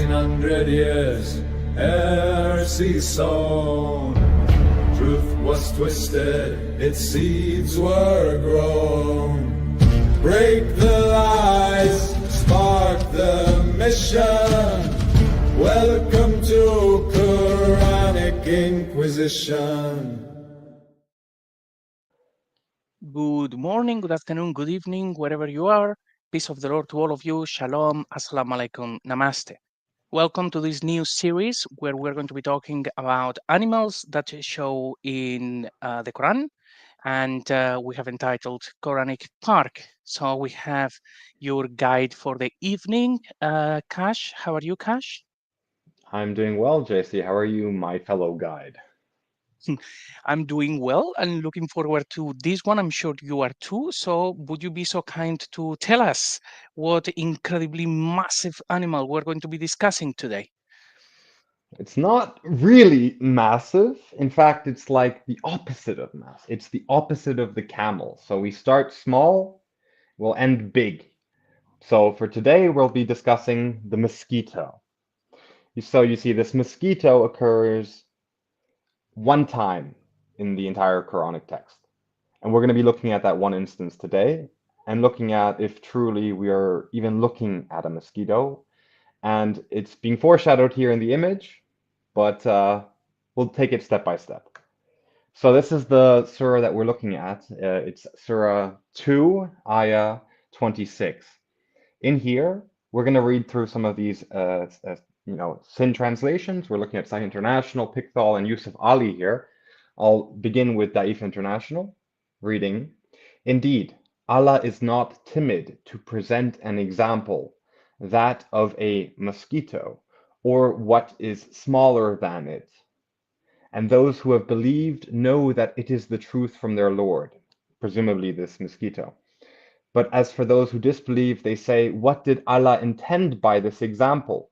1400 years ere seed sown. Truth was twisted, its seeds were grown. Break the lies, spark the mission. Welcome to Quranic Inquisition. Good morning, good afternoon, good evening, wherever you are. Peace of the Lord to all of you. Shalom, assalamu alaikum, namaste. Welcome to this new series where we're going to be talking about animals that show in the Quran. And we have entitled Quranic Park. So we have your guide for the evening. Kash, how are you, Kash? I'm doing well, JC. How are you, my fellow guide? I'm doing well and looking forward to this one. I'm sure you are too. So would you be so kind to tell us what incredibly massive animal we're going to be discussing today? It's not really massive. In fact, it's like the opposite of mass. It's the opposite of the camel. So we start small, we'll end big. So for today, we'll be discussing the mosquito. So you see, this mosquito occurs one time in the entire Quranic text. And we're going to be looking at that one instance today and looking at if truly we are even looking at a mosquito. And it's being foreshadowed here in the image, but we'll take it step by step. So this is the surah that we're looking at. It's Surah 2, Ayah 26. In here, we're going to read through some of these sin translations. We're looking at Sahih International, Pickthall, and Yusuf Ali here. I'll begin with Da'if International, reading, "Indeed, Allah is not timid to present an example, that of a mosquito, or what is smaller than it. And those who have believed know that it is the truth from their Lord," presumably this mosquito. "But as for those who disbelieve, they say, what did Allah intend by this example?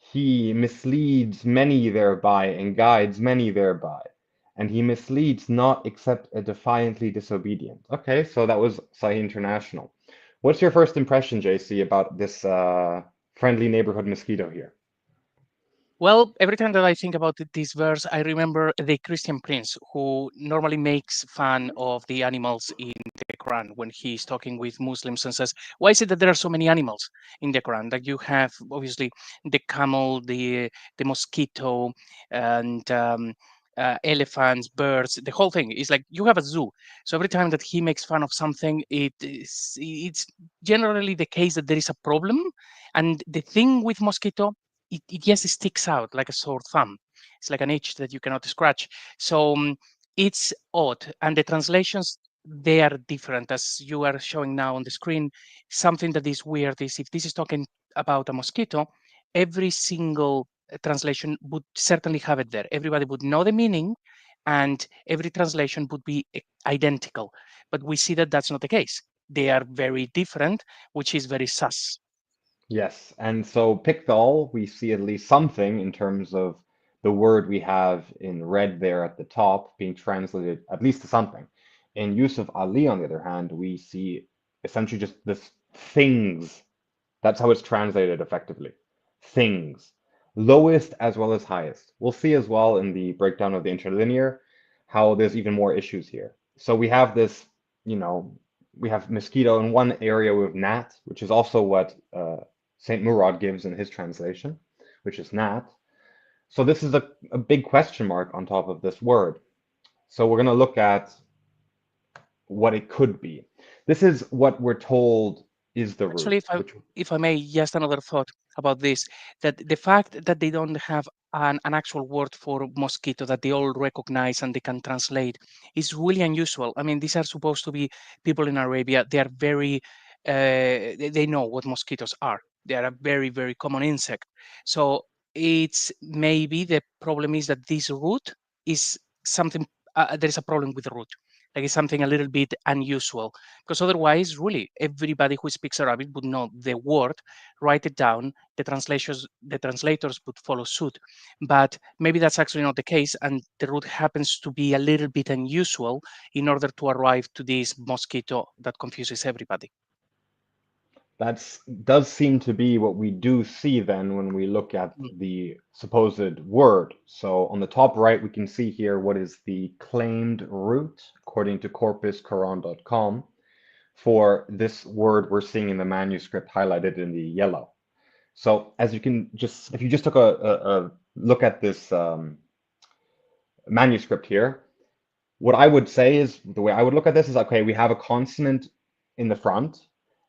He misleads many thereby and guides many thereby. And he misleads not except a defiantly disobedient." Okay, so that was Sahih International. What's your first impression, JC, about this friendly neighborhood mosquito here? Well, every time that I think about this verse, I remember the Christian prince who normally makes fun of the animals in the Quran when he's talking with Muslims and says, why is it that there are so many animals in the Quran? That you have, obviously, the camel, the mosquito, and elephants, birds, the whole thing. Is like you have a zoo. So every time that he makes fun of something, it's generally the case that there is a problem. And the thing with mosquito, it yes, it sticks out like a sore thumb. It's like an itch that you cannot scratch. So it's odd. And the translations, they are different. As you are showing now on the screen, something that is weird is if this is talking about a mosquito, every single translation would certainly have it there. Everybody would know the meaning and every translation would be identical. But we see that that's not the case. They are very different, which is very sus. Yes, and so Pickthall, we see at least something in terms of the word we have in red there at the top being translated at least to something. In Yusuf Ali, on the other hand, we see essentially just this things. That's how it's translated effectively. Things. Lowest as well as highest. We'll see as well in the breakdown of the interlinear how there's even more issues here. So we have this, we have mosquito in one area with gnat, which is also what St. Murad gives in his translation, which is gnat. So this is a big question mark on top of this word. So we're going to look at what it could be. This is what we're told is the root. Actually, if I may, just another thought about this, that the fact that they don't have an actual word for mosquito that they all recognize and they can translate is really unusual. I mean, these are supposed to be people in Arabia. They are very, they know what mosquitoes are. They are a very, very common insect. So it's maybe the problem is that this root is something, there is a problem with the root. Like it's something a little bit unusual, because otherwise, really, everybody who speaks Arabic would know the word, write it down. The translators would follow suit. But maybe that's actually not the case, and the root happens to be a little bit unusual in order to arrive to this mosquito that confuses everybody. That does seem to be what we do see then when we look at Mm. the supposed word. So on the top right, we can see here what is the claimed root, according to corpusquran.com, for this word we're seeing in the manuscript highlighted in the yellow. So as you can just, if you just took a look at this manuscript here, what I would say is, the way I would look at this is, okay, we have a consonant in the front,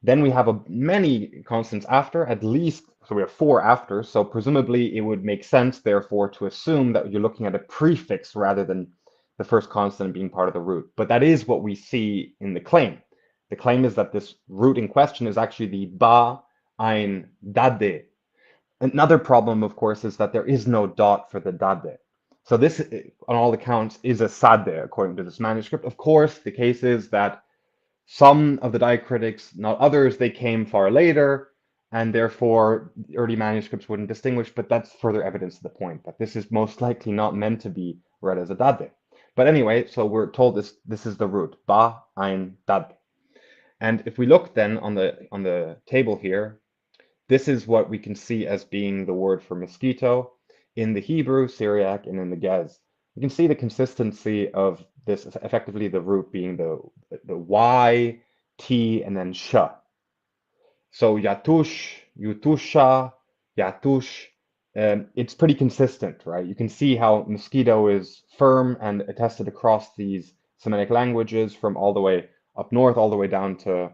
then we have many consonants after, at least, so we have 4 after, so presumably it would make sense, therefore, to assume that you're looking at a prefix rather than the first consonant being part of the root. But that is what we see in the claim. The claim is that this root in question is actually the ba, ein, dade. Another problem, of course, is that there is no dot for the dade. So this, on all accounts, is a sade, according to this manuscript. Of course, the case is that some of the diacritics, not others, they came far later, and therefore early manuscripts wouldn't distinguish, but that's further evidence to the point that this is most likely not meant to be read as a dade. But anyway, so we're told this is the root, ba, ein, dad. And if we look then on the table here, this is what we can see as being the word for mosquito in the Hebrew, Syriac, and in the Gez. We can see the consistency of this, effectively the root being the Y, T, and then sh. So yatush, yutusha, yatush, it's pretty consistent, right? You can see how mosquito is firm and attested across these Semitic languages from all the way up north, all the way down to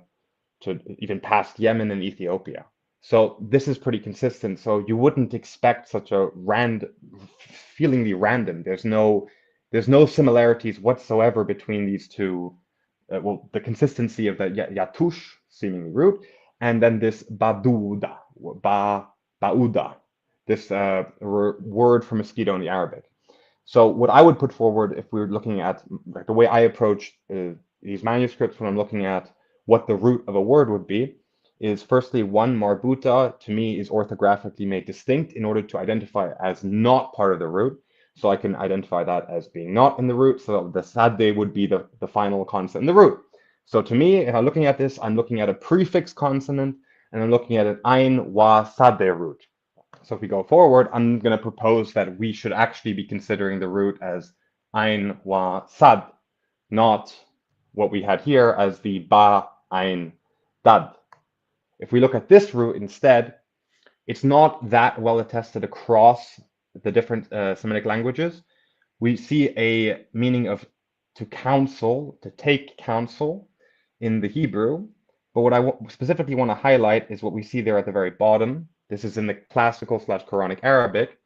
even past Yemen and Ethiopia. So this is pretty consistent. So you wouldn't expect such a feelingly random. There's no similarities whatsoever between these two. Well, the consistency of the yatush seemingly root, and then this baduda, bauda, this word for mosquito in the Arabic. So what I would put forward, if we were looking at like the way I approach these manuscripts when I'm looking at what the root of a word would be, is firstly, one, marbuta to me is orthographically made distinct in order to identify it as not part of the root. So I can identify that as being not in the root. So the sadde would be the final consonant in the root. So to me, if I'm looking at this, I'm looking at a prefix consonant and I'm looking at an ein wa sadde root. So if we go forward, I'm going to propose that we should actually be considering the root as ein wa sad, not what we had here as the ba ein dad. If we look at this root instead, it's not that well attested across the different Semitic languages. We see a meaning of to counsel, to take counsel in the Hebrew. But what I specifically want to highlight is what we see there at the very bottom. This is in the classical / Quranic Arabic,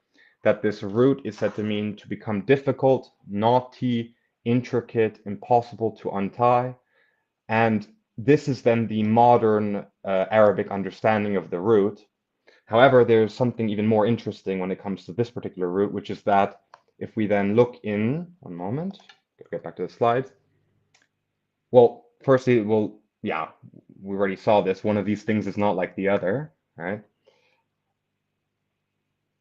that this root is said to mean to become difficult, knotty, intricate, impossible to untie. And this is then the modern Arabic understanding of the root. However, there's something even more interesting when it comes to this particular root, which is that if we then look in, one moment, get back to the slides. Well, firstly, we already saw this. One of these things is not like the other, right?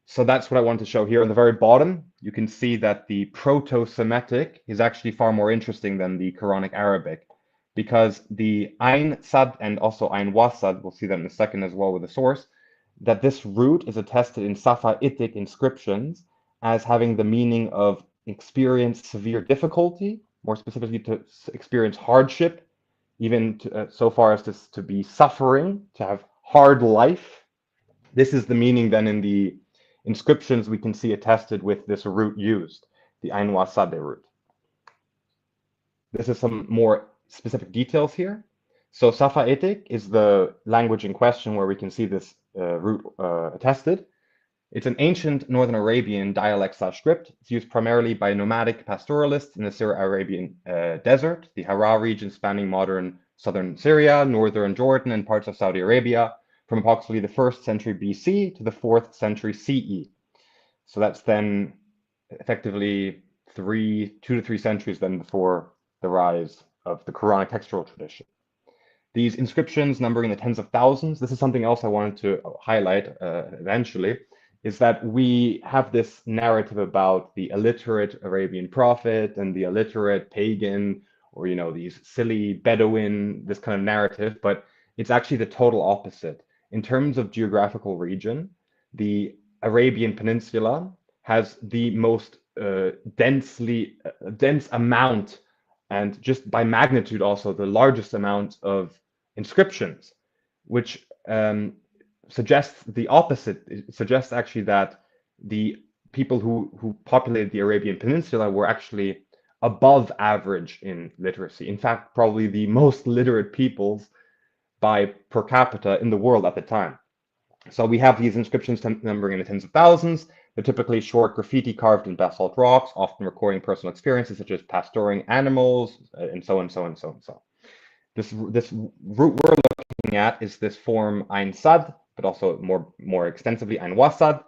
So that's what I wanted to show here. On the very bottom, you can see that the Proto-Semitic is actually far more interesting than the Quranic Arabic, because the Ein Sad and also Ein Wasad, we'll see that in a second as well with the source, that this root is attested in Safa'itic inscriptions as having the meaning of experience severe difficulty, more specifically to experience hardship, even so far as to be suffering, to have hard life. This is the meaning then in the inscriptions we can see attested with this root used, the Ein Wasade root. This is some more specific details here. So Safa'itic is the language in question where we can see this root attested. It's an ancient Northern Arabian dialect / script. It's used primarily by nomadic pastoralists in the Syro-Arabian desert, the Hara region spanning modern southern Syria, northern Jordan, and parts of Saudi Arabia, from approximately the 1st century BC to the 4th century CE. So that's then effectively 2 to 3 centuries then before the rise of the Quranic textual tradition. These inscriptions numbering the tens of thousands, this is something else I wanted to highlight eventually, is that we have this narrative about the illiterate Arabian prophet and the illiterate pagan, or these silly Bedouin, this kind of narrative. But it's actually the total opposite. In terms of geographical region, the Arabian Peninsula has the most dense amount, and just by magnitude also the largest amount of inscriptions, which suggests the opposite. It suggests actually that the people who populated the Arabian Peninsula were actually above average in literacy. In fact, probably the most literate peoples by per capita in the world at the time. So we have these inscriptions numbering in the tens of thousands. They're typically short graffiti carved in basalt rocks, often recording personal experiences such as pasturing animals, and so on, so on, so on, so on. This root we're looking at is this form Ain Sad, but also more extensively Ain Wasad.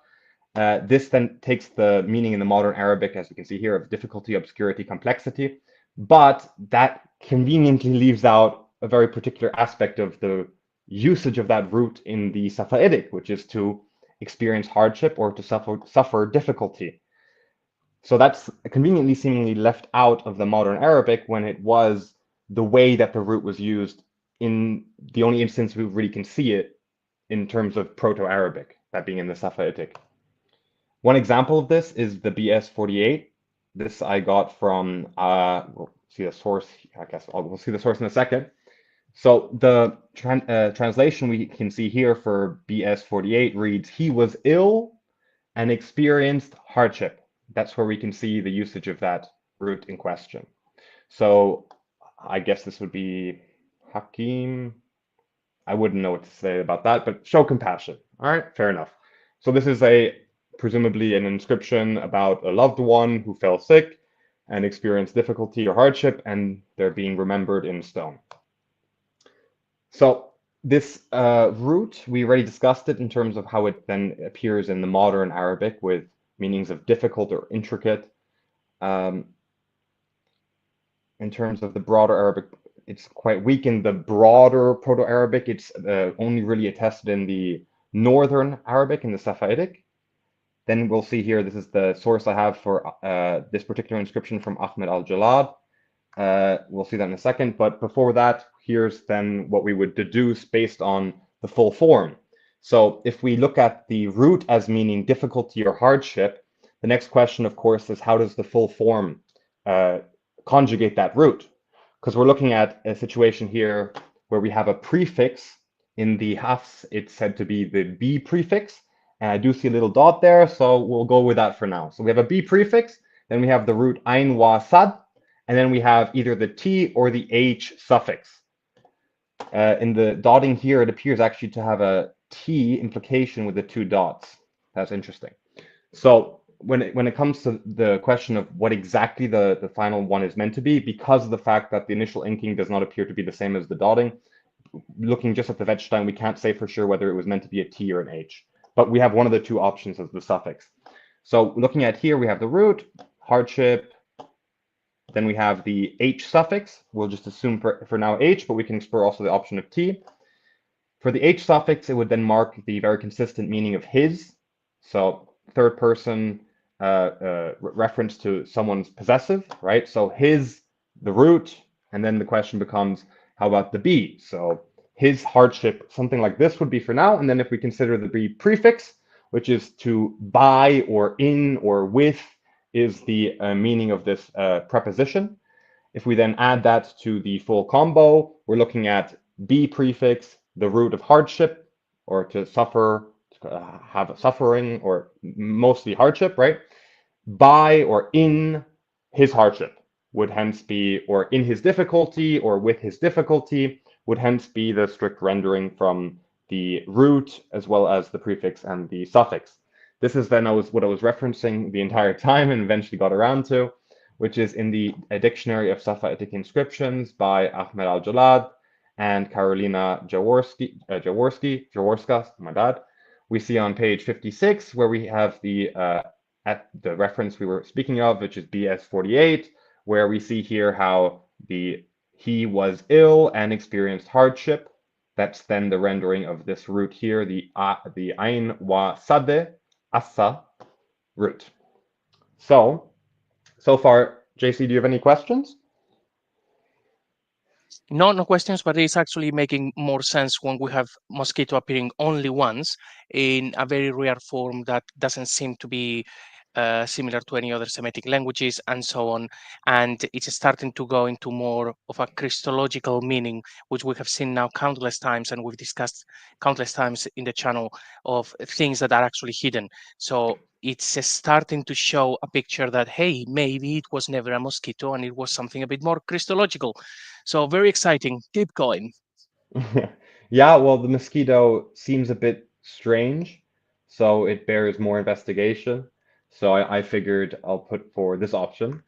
This then takes the meaning in the modern Arabic, as you can see here, of difficulty, obscurity, complexity, but that conveniently leaves out a very particular aspect of the usage of that root in the Safa'idic, which is to experience hardship or to suffer difficulty. So that's conveniently seemingly left out of the modern Arabic when it was the way that the root was used in the only instance we really can see it in terms of Proto-Arabic, that being in the Safa'idic. One example of this is the BS 48. This I got from, we'll see the source, I guess we'll see the source in a second. So the translation we can see here for BS 48 reads, "He was ill and experienced hardship." That's where we can see the usage of that root in question. So I guess this would be Hakim. I wouldn't know what to say about that, but show compassion. All right, fair enough. So this is presumably an inscription about a loved one who fell sick and experienced difficulty or hardship, and they're being remembered in stone. So this root, we already discussed it in terms of how it then appears in the modern Arabic with meanings of difficult or intricate. In terms of the broader Arabic, it's quite weak in the broader Proto-Arabic. It's only really attested in the northern Arabic, in the Safa'idic. Then we'll see here, this is the source I have for this particular inscription from Ahmed al-Jalad. We'll see that in a second, but before that, here's then what we would deduce based on the full form. So if we look at the root as meaning difficulty or hardship, the next question, of course, is how does the full form conjugate that root? Because we're looking at a situation here where we have a prefix. In the Hafs, it's said to be the B prefix, and I do see a little dot there, so we'll go with that for now. So we have a B prefix, then we have the root Ain Wa Sad, and then we have either the T or the H suffix. In the dotting here, it appears actually to have a T implication with the two dots. That's interesting. So when it comes to the question of what exactly the final one is meant to be, because of the fact that the initial inking does not appear to be the same as the dotting, looking just at the Wettstein, we can't say for sure whether it was meant to be a T or an H, but we have one of the two options as the suffix. So looking at here, we have the root, hardship, then we have the H suffix. We'll just assume for now H, but we can explore also the option of T. For the H suffix, it would then mark the very consistent meaning of his. So third person reference to someone's possessive, right? So his, the root, and then the question becomes, how about the B? So his hardship, something like this would be for now. And then if we consider the B prefix, which is to by or in or with, is the meaning of this preposition. If we then add that to the full combo, we're looking at B prefix, the root of hardship, or to suffer, have a suffering, or mostly hardship, right? By or in his hardship would hence be, or in his difficulty, or with his difficulty, would hence be the strict rendering from the root as well as the prefix and the suffix. This is then what I was referencing the entire time and eventually got around to, which is in the Dictionary of Safa'idic Inscriptions by Ahmed al-Jalad and Karolina Jaworska, my bad. We see on page 56 where we have the reference we were speaking of, which is BS 48, where we see here how he was ill and experienced hardship. That's then the rendering of this root here, the Ain Wa Sadeh Asa root. So far, JC, do you have any questions? No questions, but it's actually making more sense when we have Mosquito appearing only once in a very rare form that doesn't seem to be similar to any other Semitic languages and so on. And it's starting to go into more of a Christological meaning, which we have seen now countless times, and we've discussed countless times in the channel of things that are actually hidden. So it's starting to show a picture that, hey, maybe it was never a mosquito and it was something a bit more Christological. So very exciting. Keep going. Yeah, well, the mosquito seems a bit strange, so it bears more investigation. So I figured I'll put forward this option.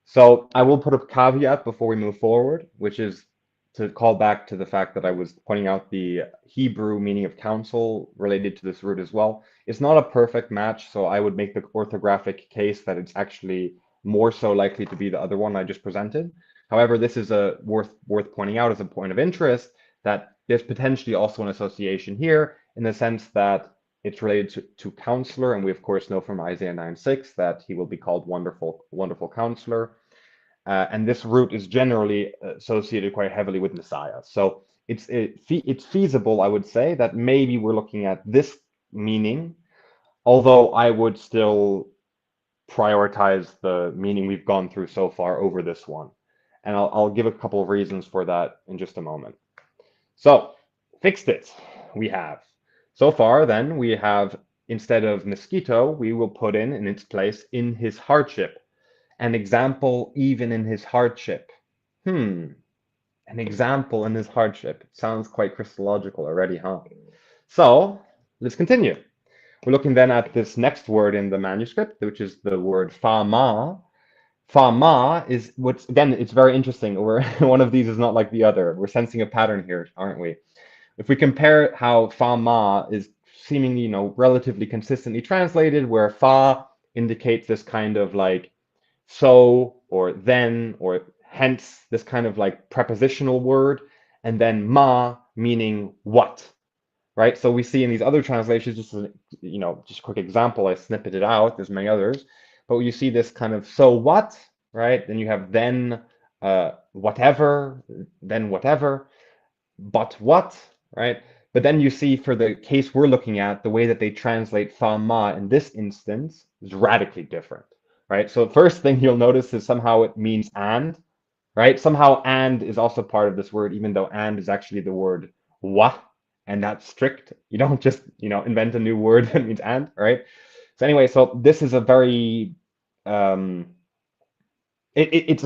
So I will put a caveat before we move forward, which is to call back to the fact that I was pointing out the Hebrew meaning of counsel related to this root as well. It's not a perfect match, so I would make the orthographic case that it's actually more so likely to be the other one I just presented. However, this is a worth pointing out as a point of interest that there's potentially also an association here in the sense that it's related to counselor, and we of course know from Isaiah 9:6 that he will be called wonderful, wonderful counselor. And this root is generally associated quite heavily with Messiah. So it's feasible, I would say, that maybe we're looking at this meaning, although I would still prioritize the meaning we've gone through so far over this one. And I'll give a couple of reasons for that in just a moment. So, fixed it, we have. So far, then, we have, instead of mosquito, we will put in its place, in his hardship. An example, even in his hardship. An example in his hardship. It sounds quite Christological already, huh? So, let's continue. We're looking then at this next word in the manuscript, which is the word fama. Fama is what's, again, it's very interesting. One of these is not like the other. We're sensing a pattern here, aren't we? If we compare how fama is seemingly, relatively consistently translated, where fa indicates this kind of like so or then or hence, this kind of like prepositional word, and then ma meaning what, right? So we see in these other translations, just just a quick example, I snippeted out, there's many others, but you see this kind of so what, right? Then you have then whatever, then whatever, but what, right? But then you see for the case we're looking at, the way that they translate fama in this instance is radically different, right? So the first thing you'll notice is somehow it means and, right? Somehow and is also part of this word, even though and is actually the word wa, and that's strict. You don't just, invent a new word that means and, right? So anyway, so this is a very um, it's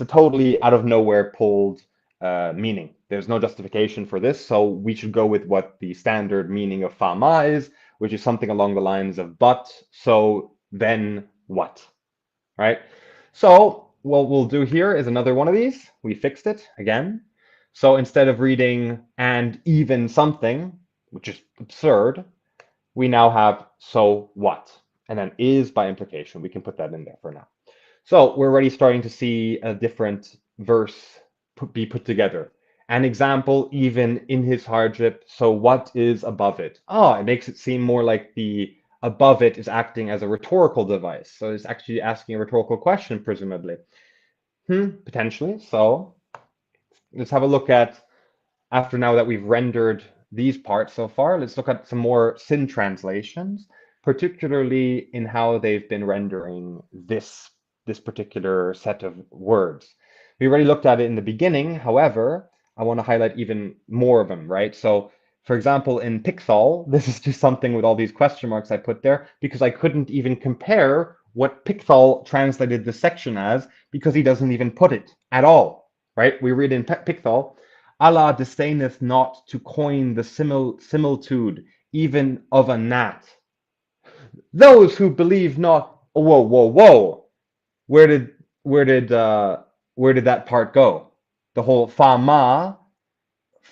a totally out of nowhere pulled meaning. There's no justification for this, so we should go with what the standard meaning of fama is, which is something along the lines of but, so, then, what, right? So what we'll do here is another one of these. We fixed it again. So instead of reading and even something, which is absurd, we now have so what, and then is by implication. We can put that in there for now. So we're already starting to see a different verse be put together. An example, even in his hardship. So what is above it? Oh, it makes it seem more like the above it is acting as a rhetorical device. So it's actually asking a rhetorical question, presumably. Potentially. So let's have a look at, after now that we've rendered these parts so far, let's look at some more sin translations, particularly in how they've been rendering this particular set of words. We already looked at it in the beginning. However, I want to highlight even more of them, right? So, for example, in Pixel, this is just something with all these question marks I put there because I couldn't even compare what Pixel translated the section as because he doesn't even put it at all, right? We read in Pixel, Allah disdaineth not to coin the similitude even of a gnat. Those who believe not. Whoa, whoa, whoa! Where did that part go? The whole fama,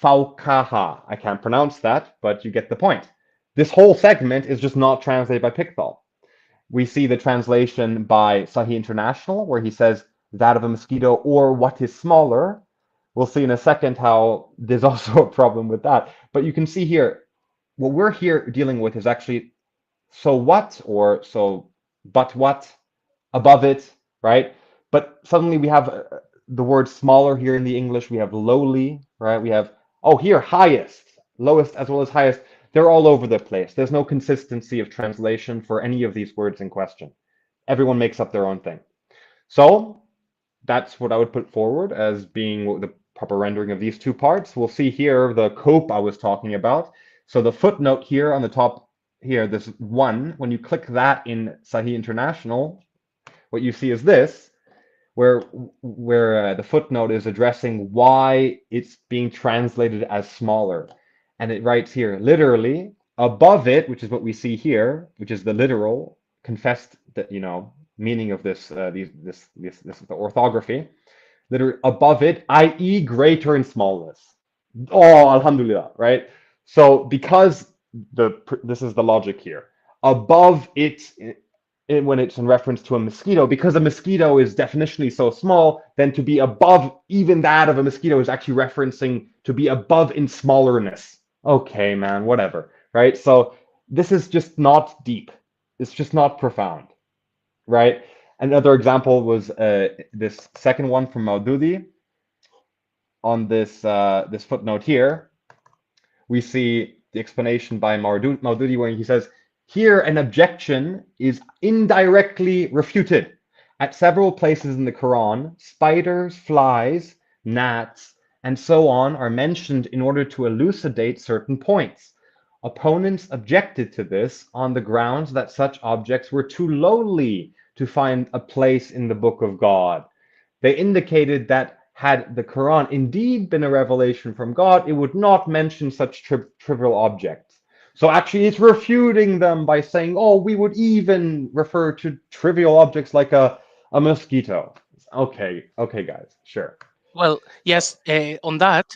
faukaha. I can't pronounce that, but you get the point. This whole segment is just not translated by Pickthall. We see the translation by Sahih International, where he says that of a mosquito or what is smaller. We'll see in a second how there's also a problem with that. But you can see here, what we're here dealing with is actually so what or so but what above it, right? But suddenly we have the word smaller here in the English. We have lowly, right? We have, oh, here, highest, lowest as well as highest. They're all over the place. There's no consistency of translation for any of these words in question. Everyone makes up their own thing. So that's what I would put forward as being the proper rendering of these two parts. We'll see here the cope I was talking about. So the footnote here on the top here, this one, when you click that in Sahih International, what you see is this, where the footnote is addressing why it's being translated as smaller. And it writes here, literally, above it, which is what we see here, which is the literal, confessed that, meaning of this, the orthography, literally above it, i.e. greater in smallness. Oh, alhamdulillah, right? So because this is the logic here, above it, when it's in reference to a mosquito, because a mosquito is definitionally so small, then to be above even that of a mosquito is actually referencing to be above in smallerness. Okay, man, whatever, right? So this is just not deep. It's just not profound, right? Another example was this second one from Maududi. On this this footnote here, we see the explanation by Maududi where he says, here an objection is indirectly refuted. At several places in the Quran, spiders, flies, gnats, and so on are mentioned in order to elucidate certain points. Opponents objected to this on the grounds that such objects were too lowly to find a place in the Book of God. They indicated that had the Quran indeed been a revelation from God, it would not mention such trivial objects. So actually it's refuting them by saying, oh, we would even refer to trivial objects like a mosquito. Okay, guys, sure. Well, yes, on that,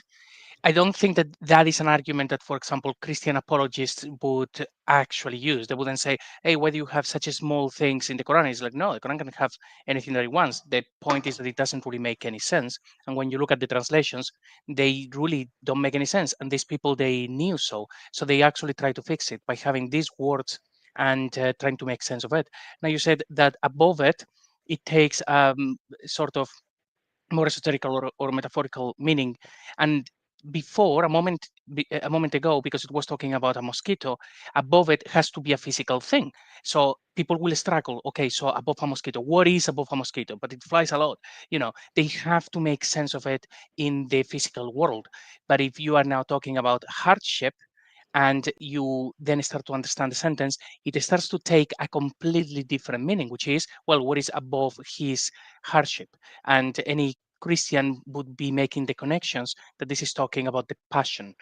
I don't think that that is an argument that, for example, Christian apologists would actually use. They wouldn't say, hey, why do you have such small things in the Quran? It's like, no, the Quran can have anything that it wants. The point is that it doesn't really make any sense. And when you look at the translations, they really don't make any sense. And these people, they knew so. So they actually try to fix it by having these words and trying to make sense of it. Now, you said that above it, it takes sort of more esoterical or metaphorical meaning. And before a moment ago, because it was talking about a mosquito, above it has to be a physical thing. So people will struggle. Okay, so above a mosquito, what is above a mosquito? But it flies a lot. They have to make sense of it in the physical world. But if you are now talking about hardship, and you then start to understand the sentence, it starts to take a completely different meaning, which is, well, what is above his hardship? And any Christian would be making the connections that this is talking about the passion.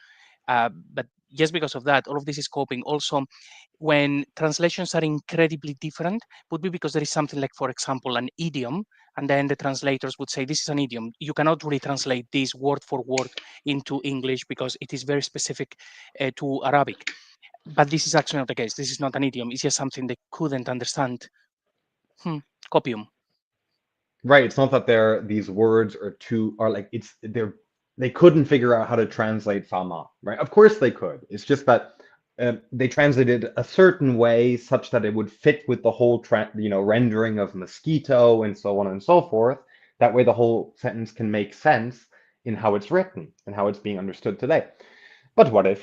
But just because of that, all of this is coping. Also, when translations are incredibly different, would be because there is something like, for example, an idiom, and then the translators would say, this is an idiom. You cannot really translate this word for word into English because it is very specific to Arabic. But this is actually not the case. This is not an idiom. It's just something they couldn't understand. Copium. Right, it's not that these words are like they couldn't figure out how to translate fama, right? Of course they could. It's just that they translated a certain way such that it would fit with the whole rendering of mosquito and so on and so forth. That way the whole sentence can make sense in how it's written and how it's being understood today. But what if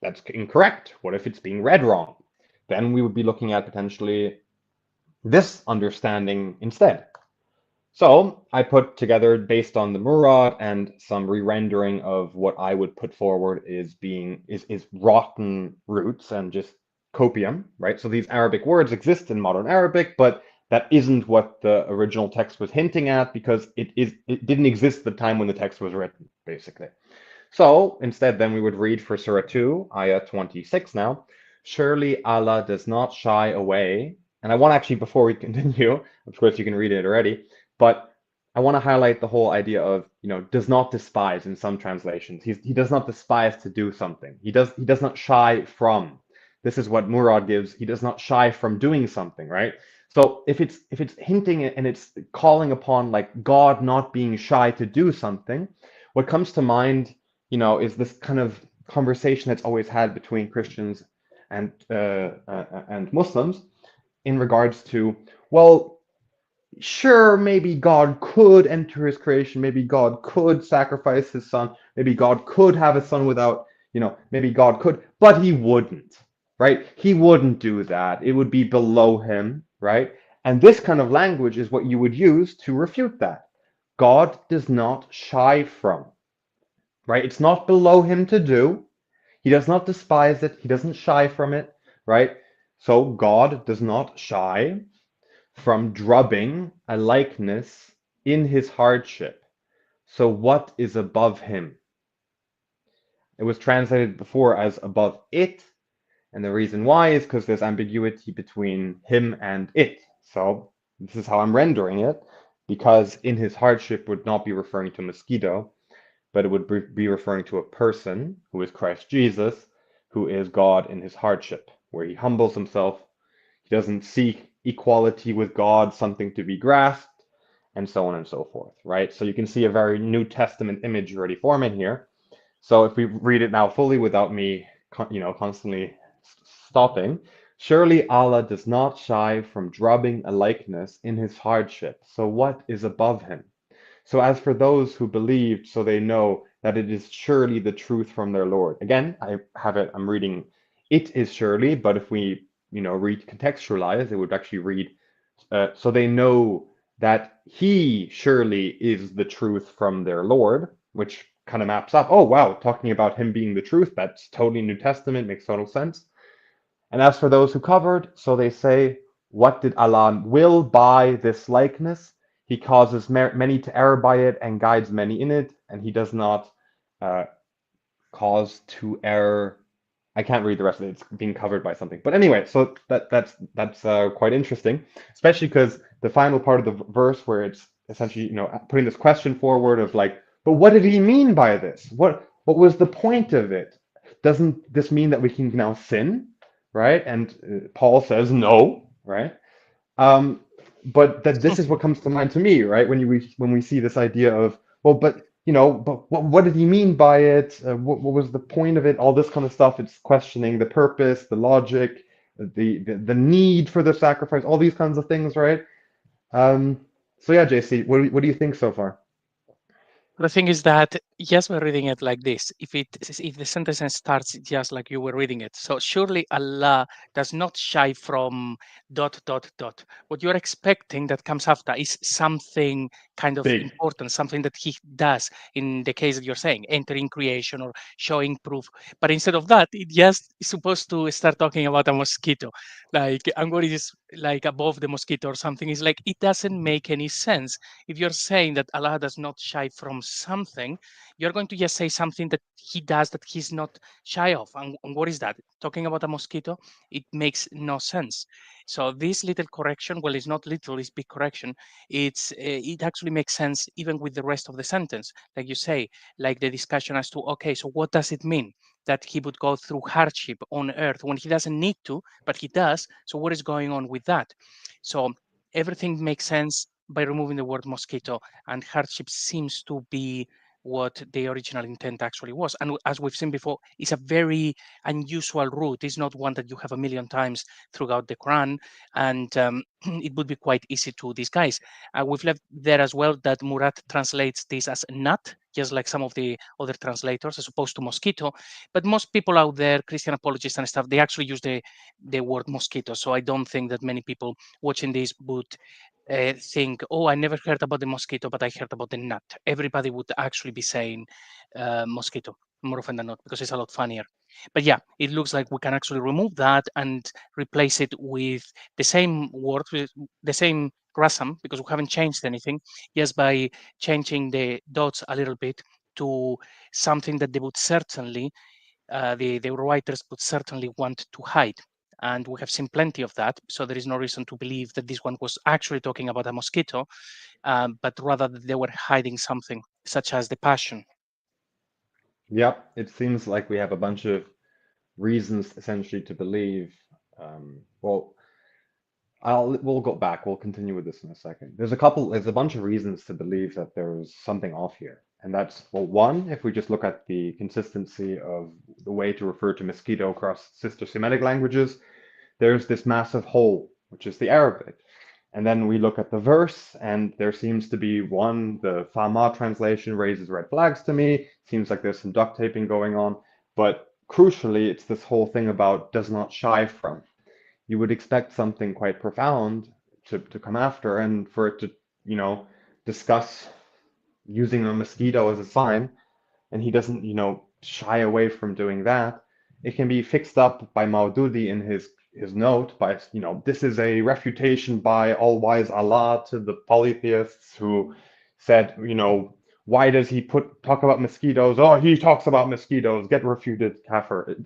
that's incorrect? What if it's being read wrong? Then we would be looking at potentially this understanding instead. So I put together, based on the Murad and some re-rendering of what I would put forward is rotten roots and just copium, right? So these Arabic words exist in modern Arabic, but that isn't what the original text was hinting at because it didn't exist at the time when the text was written, basically. So instead, then we would read for Surah 2, Ayah 26 now. Surely Allah does not shy away. And I want to actually, before we continue, of course you can read it already, but I want to highlight the whole idea of, does not despise in some translations. He does not despise to do something. He does not shy from. This is what Murad gives. He does not shy from doing something, right? So if it's hinting and it's calling upon like God not being shy to do something, what comes to mind, is this kind of conversation that's always had between Christians and Muslims in regards to, well, sure, maybe God could enter his creation, maybe God could sacrifice his son, maybe God could have a son without, maybe God could, but he wouldn't, right? He wouldn't do that. It would be below him, right? And this kind of language is what you would use to refute that. God does not shy from, right? It's not below him to do. He does not despise it. He doesn't shy from it, right? So God does not shy from drubbing a likeness in his hardship. So what is above him? It was translated before as above it, and the reason why is because there's ambiguity between him and it. So this is how I'm rendering it, because in his hardship would not be referring to Mosquito, but it would be referring to a person who is Christ Jesus, who is God in his hardship, where he humbles himself. He doesn't seek equality with God, something to be grasped, and so on and so forth, right? So you can see a very New Testament image already forming here. So if we read it now fully without me, constantly stopping, surely Allah does not shy from drubbing a likeness in his hardship. So what is above him? So as for those who believed, so they know that it is surely the truth from their Lord. Again, I'm reading, it is surely, but if we, read contextualize, it would actually read, so they know that he surely is the truth from their Lord, which kind of maps up. Oh, wow, talking about him being the truth, that's totally New Testament, makes total sense. And as for those who covered, so they say, what did Allah will by this likeness? He causes many to err by it and guides many in it, and he does not uh, cause to err. I can't read the rest of it. It's being covered by something. But anyway, so that's quite interesting, especially because the final part of the verse where it's essentially, putting this question forward of like, but what did he mean by this? What was the point of it? Doesn't this mean that we can now sin, right? And Paul says no, right? Um, but that this is what comes to mind to me, right? When we see this idea of, well, but but what did he mean by it? What was the point of it? All this kind of stuff. It's questioning the purpose, the logic, the need for the sacrifice, all these kinds of things, right? So yeah, JC, what do you think so far? The thing is that yes, we're reading it like this. If the sentence starts just like you were reading it, so surely Allah does not shy from ... What you're expecting that comes after is something kind of Big. important, something that He does. In the case that you're saying, entering creation or showing proof, but instead of that, it just is supposed to start talking about a mosquito, like, and what is like above the mosquito or something. Is like it doesn't make any sense. If you're saying that Allah does not shy from something, you're going to just say something that he does that he's not shy of. And what is that? Talking about a mosquito, it makes no sense. So this little correction, well, it's not little, it's big correction. It actually makes sense even with the rest of the sentence, like you say, like the discussion as to, okay, so what does it mean that he would go through hardship on earth when he doesn't need to, but he does? So what is going on with that? So everything makes sense by removing the word mosquito, and hardship seems to be what the original intent actually was. And as we've seen before, it's a very unusual route. It's not one that you have a million times throughout the Quran, and it would be quite easy to disguise. We've left there as well that Murat translates this as nut, just like some of the other translators, as opposed to mosquito. But most people out there, Christian apologists and stuff, they actually use the word mosquito. So I don't think that many people watching this would think, oh, I never heard about the mosquito, but I heard about the gnat. Everybody would actually be saying mosquito more often than not, because it's a lot funnier. But yeah, it looks like we can actually remove that and replace it with the same word, with the same rasam, because we haven't changed anything, just by changing the dots a little bit to something that they would certainly, the writers would certainly want to hide. And we have seen plenty of that. So there is no reason to believe that this one was actually talking about a mosquito, but rather that they were hiding something, such as the passion. Yep, it seems like we have a bunch of reasons essentially to believe. Well, we'll go back. We'll continue with this in a second. There's a bunch of reasons to believe that there's something off here. And that's, well, one, if we just look at the consistency of the way to refer to mosquito across sister Semitic languages, there's this massive hole, which is the Arabic. And then we look at the verse, and there seems to be one, the Thamud translation raises red flags to me. Seems like there's some duct taping going on. But crucially, it's this whole thing about does not shy from. You would expect something quite profound to come after, and for it to, discuss using a mosquito as a sign, and he doesn't, shy away from doing that. It can be fixed up by Maududi in his note by, this is a refutation by all-wise Allah to the polytheists who said, why does he talk about mosquitoes? Oh, he talks about mosquitoes. Get refuted, kafir.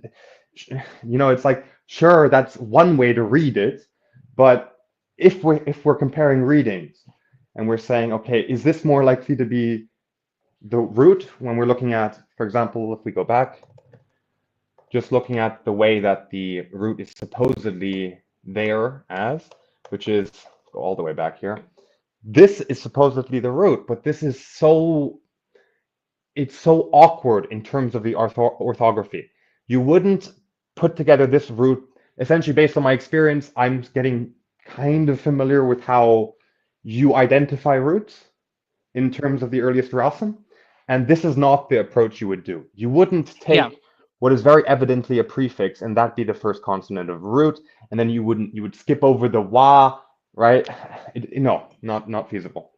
It's like, sure, that's one way to read it, but if we're comparing readings and we're saying, okay, is this more likely to be the root when we're looking at, for example, if we go back, just looking at the way that the root is supposedly there as, which is, go all the way back here. This is supposedly the root, but this is it's so awkward in terms of the orthography. You wouldn't put together this root, essentially based on my experience, I'm getting kind of familiar with how you identify roots in terms of the earliest Rasim. And this is not the approach you would do. You wouldn't Yeah. take what is very evidently a prefix and that be the first consonant of root, and then you would skip over the wa, right? No, not feasible.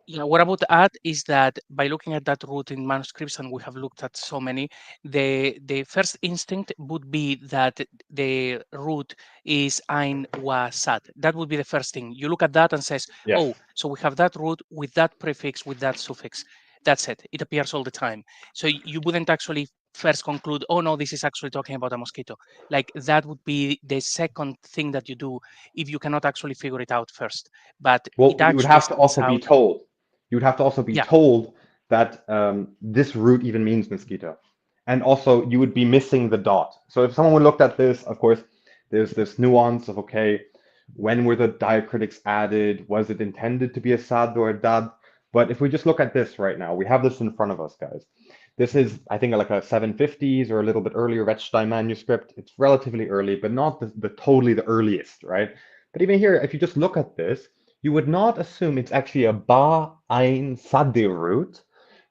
Yeah, what I would add is that by looking at that root in manuscripts, and we have looked at so many, the first instinct would be that the root is ein wa sad. That would be the first thing. You look at that and says, Yes. oh, so we have that root with that prefix, with that suffix. That's it. It appears all the time. So you wouldn't actually first conclude, oh no, this is actually talking about a mosquito. Like that would be the second thing that you do if you cannot actually figure it out first. But Well, it you would actually have to stands also be out. told. You would have to also be Yeah. told that this root even means mosquito. And also, you would be missing the dot. So if someone looked at this, of course, there's this nuance of, okay, when were the diacritics added? Was it intended to be a sad or a dad? But if we just look at this right now, we have this in front of us, guys. This is, I think, like a 750s or a little bit earlier Wettstein manuscript. It's relatively early, but not the totally the earliest, right? But even here, if you just look at this, you would not assume it's actually a ba ein sade root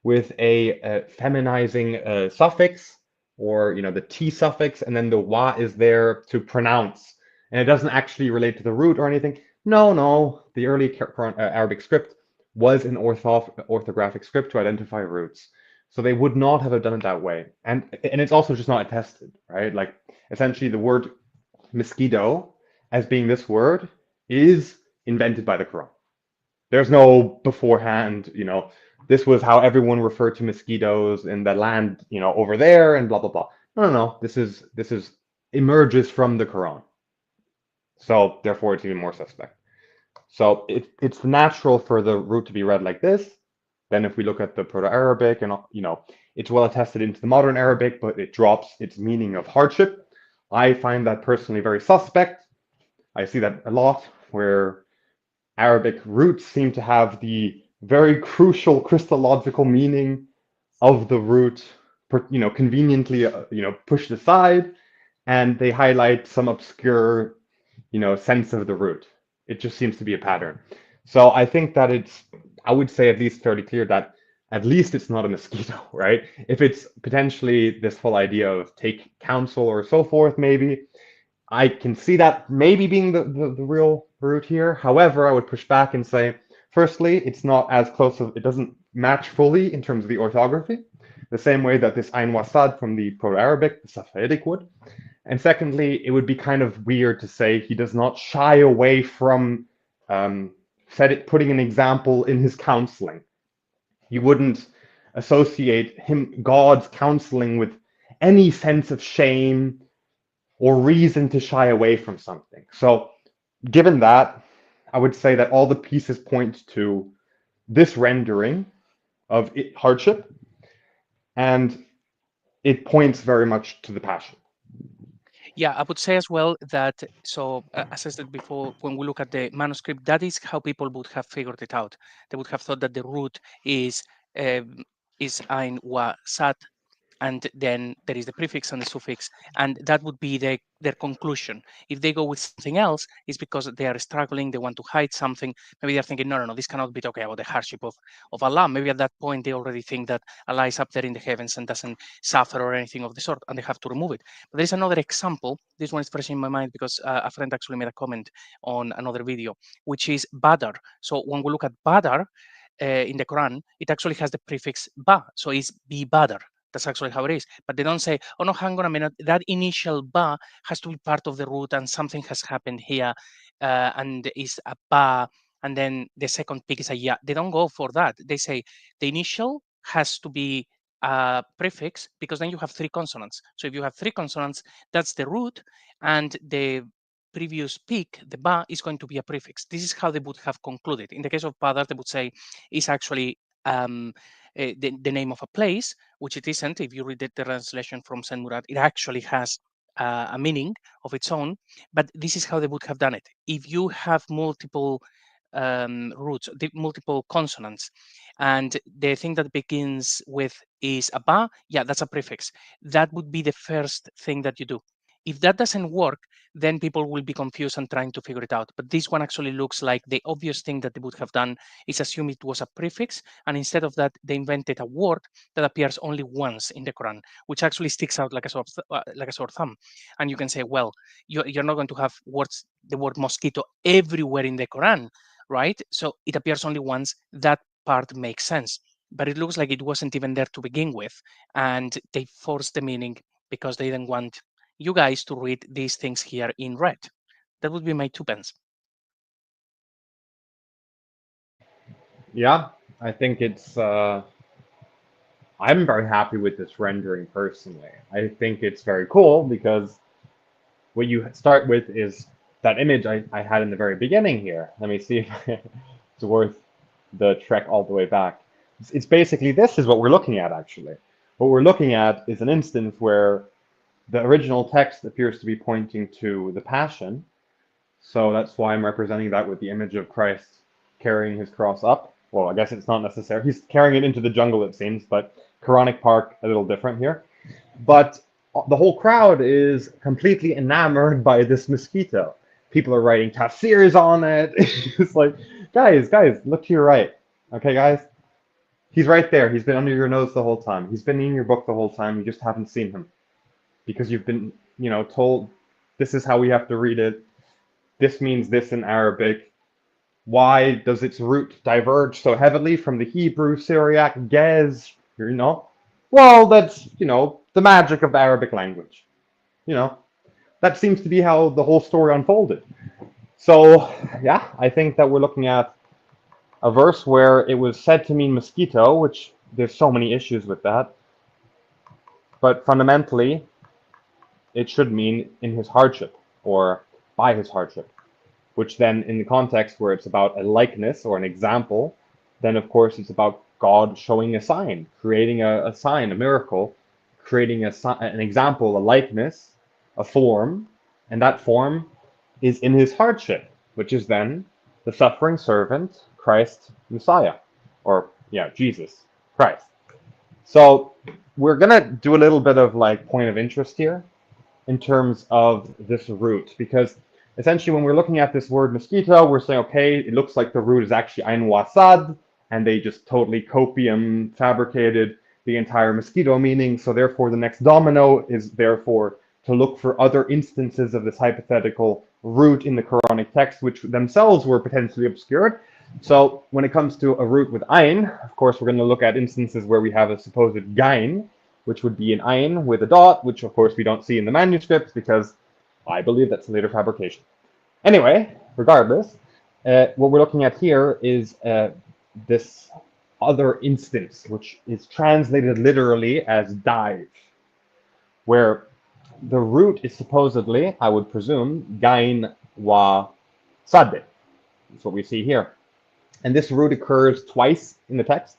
with a feminizing suffix, or the t suffix, and then the wa is there to pronounce, and it doesn't actually relate to the root or anything. No, the early Arabic script was an orthographic script to identify roots. So they would not have done it that way. And it's also just not attested, right? Like essentially the word mosquito as being this word is invented by the Quran. There's no beforehand, this was how everyone referred to mosquitoes in the land, over there and blah blah blah. No. This is emerges from the Quran. So therefore it's even more suspect. So it's natural for the root to be read like this. Then if we look at the Proto-Arabic, and it's well attested into the modern Arabic, but it drops its meaning of hardship. I find that personally very suspect. I see that a lot, where Arabic roots seem to have the very crucial Christological meaning of the root, conveniently, pushed aside, and they highlight some obscure, sense of the root. It just seems to be a pattern. So I think that I would say at least fairly clear that at least it's not a mosquito, right? If it's potentially this whole idea of take counsel or so forth, maybe, I can see that maybe being the real root here. However, I would push back and say, firstly, it's not as close it doesn't match fully in terms of the orthography, the same way that this Ain Wasad from the Proto-Arabic, the Safavidic would. And secondly, it would be kind of weird to say he does not shy away from putting an example in his counseling. You wouldn't associate God's counseling, with any sense of shame or reason to shy away from something. So given that, I would say that all the pieces point to this rendering of hardship, and it points very much to the passion. Yeah, I would say as well that, so as I said before, when we look at the manuscript, that is how people would have figured it out. They would have thought that the root is ein wa sat, and then there is the prefix and the suffix, and that would be their conclusion. If they go with something else, it's because they are struggling, they want to hide something. Maybe they're thinking, no, this cannot be talking about the hardship of Allah. Maybe at that point they already think that Allah is up there in the heavens and doesn't suffer or anything of the sort, and they have to remove it. But there's another example. This one is fresh in my mind because a friend actually made a comment on another video, which is Badr. So when we look at Badr in the Quran, it actually has the prefix ba, so it's bi Badr. That's actually how it is. But they don't say, oh no, hang on a minute, that initial ba has to be part of the root and something has happened here and is a ba, and then the second peak is a ya. They don't go for that. They say the initial has to be a prefix because then you have 3 consonants. So if you have 3 consonants, that's the root, and the previous peak, the ba, is going to be a prefix. This is how they would have concluded. In the case of Badr, they would say it's actually the name of a place, which it isn't. If you read the translation from Saint Murad, it actually has a meaning of its own, but this is how they would have done it. If you have multiple roots, multiple consonants, and the thing that begins with is a ba, yeah, that's a prefix. That would be the first thing that you do. If that doesn't work, then people will be confused and trying to figure it out. But this one actually looks like the obvious thing that they would have done is assume it was a prefix, and instead of that, they invented a word that appears only once in the Quran, which actually sticks out like a sore thumb. And you can say, well, you're not going to have the word mosquito everywhere in the Quran, right? So it appears only once. That part makes sense. But it looks like it wasn't even there to begin with, and they forced the meaning because they didn't want you guys to read these things here in red. That would be my 2 pence. Yeah, I think it's. I'm very happy with this rendering personally. I think it's very cool because what you start with is that image I had in the very beginning here. Let me see if it's worth the trek all the way back. It's basically this is what we're looking at actually. What we're looking at is an instance where the original text appears to be pointing to the Passion. So that's why I'm representing that with the image of Christ carrying his cross up. Well, I guess it's not necessary. He's carrying it into the jungle, it seems, but Quranic Park, a little different here. But the whole crowd is completely enamored by this mosquito. People are writing tafsirs on it. It's like, guys, look to your right. Okay, guys? He's right there. He's been under your nose the whole time. He's been in your book the whole time. You just haven't seen him. Because you've been, told this is how we have to read it. This means this in Arabic. Why does its root diverge so heavily from the Hebrew, Syriac, Gez? Well, that's, the magic of the Arabic language. That seems to be how the whole story unfolded. So, yeah, I think that we're looking at a verse where it was said to mean mosquito, which there's so many issues with that. But fundamentally, it should mean in his hardship or by his hardship, which then in the context where it's about a likeness or an example, then of course it's about God showing a sign, creating a sign, a miracle, creating an example, a likeness, a form, and that form is in his hardship, which is then the suffering servant, Christ Messiah, or Jesus Christ. So we're gonna do a little bit of point of interest here in terms of this root, because essentially when we're looking at this word mosquito, we're saying, okay, it looks like the root is actually Ain Wasad, and they just totally copium fabricated the entire mosquito meaning, so therefore the next domino is therefore to look for other instances of this hypothetical root in the Quranic text, which themselves were potentially obscured. So when it comes to a root with Ain, of course we're going to look at instances where we have a supposed Gain, which would be an Ain with a dot, which of course we don't see in the manuscripts because I believe that's a later fabrication. Anyway, regardless, what we're looking at here is this other instance, which is translated literally as dive, where the root is supposedly, I would presume, Gain wa Sade. That's what we see here. And this root occurs twice in the text.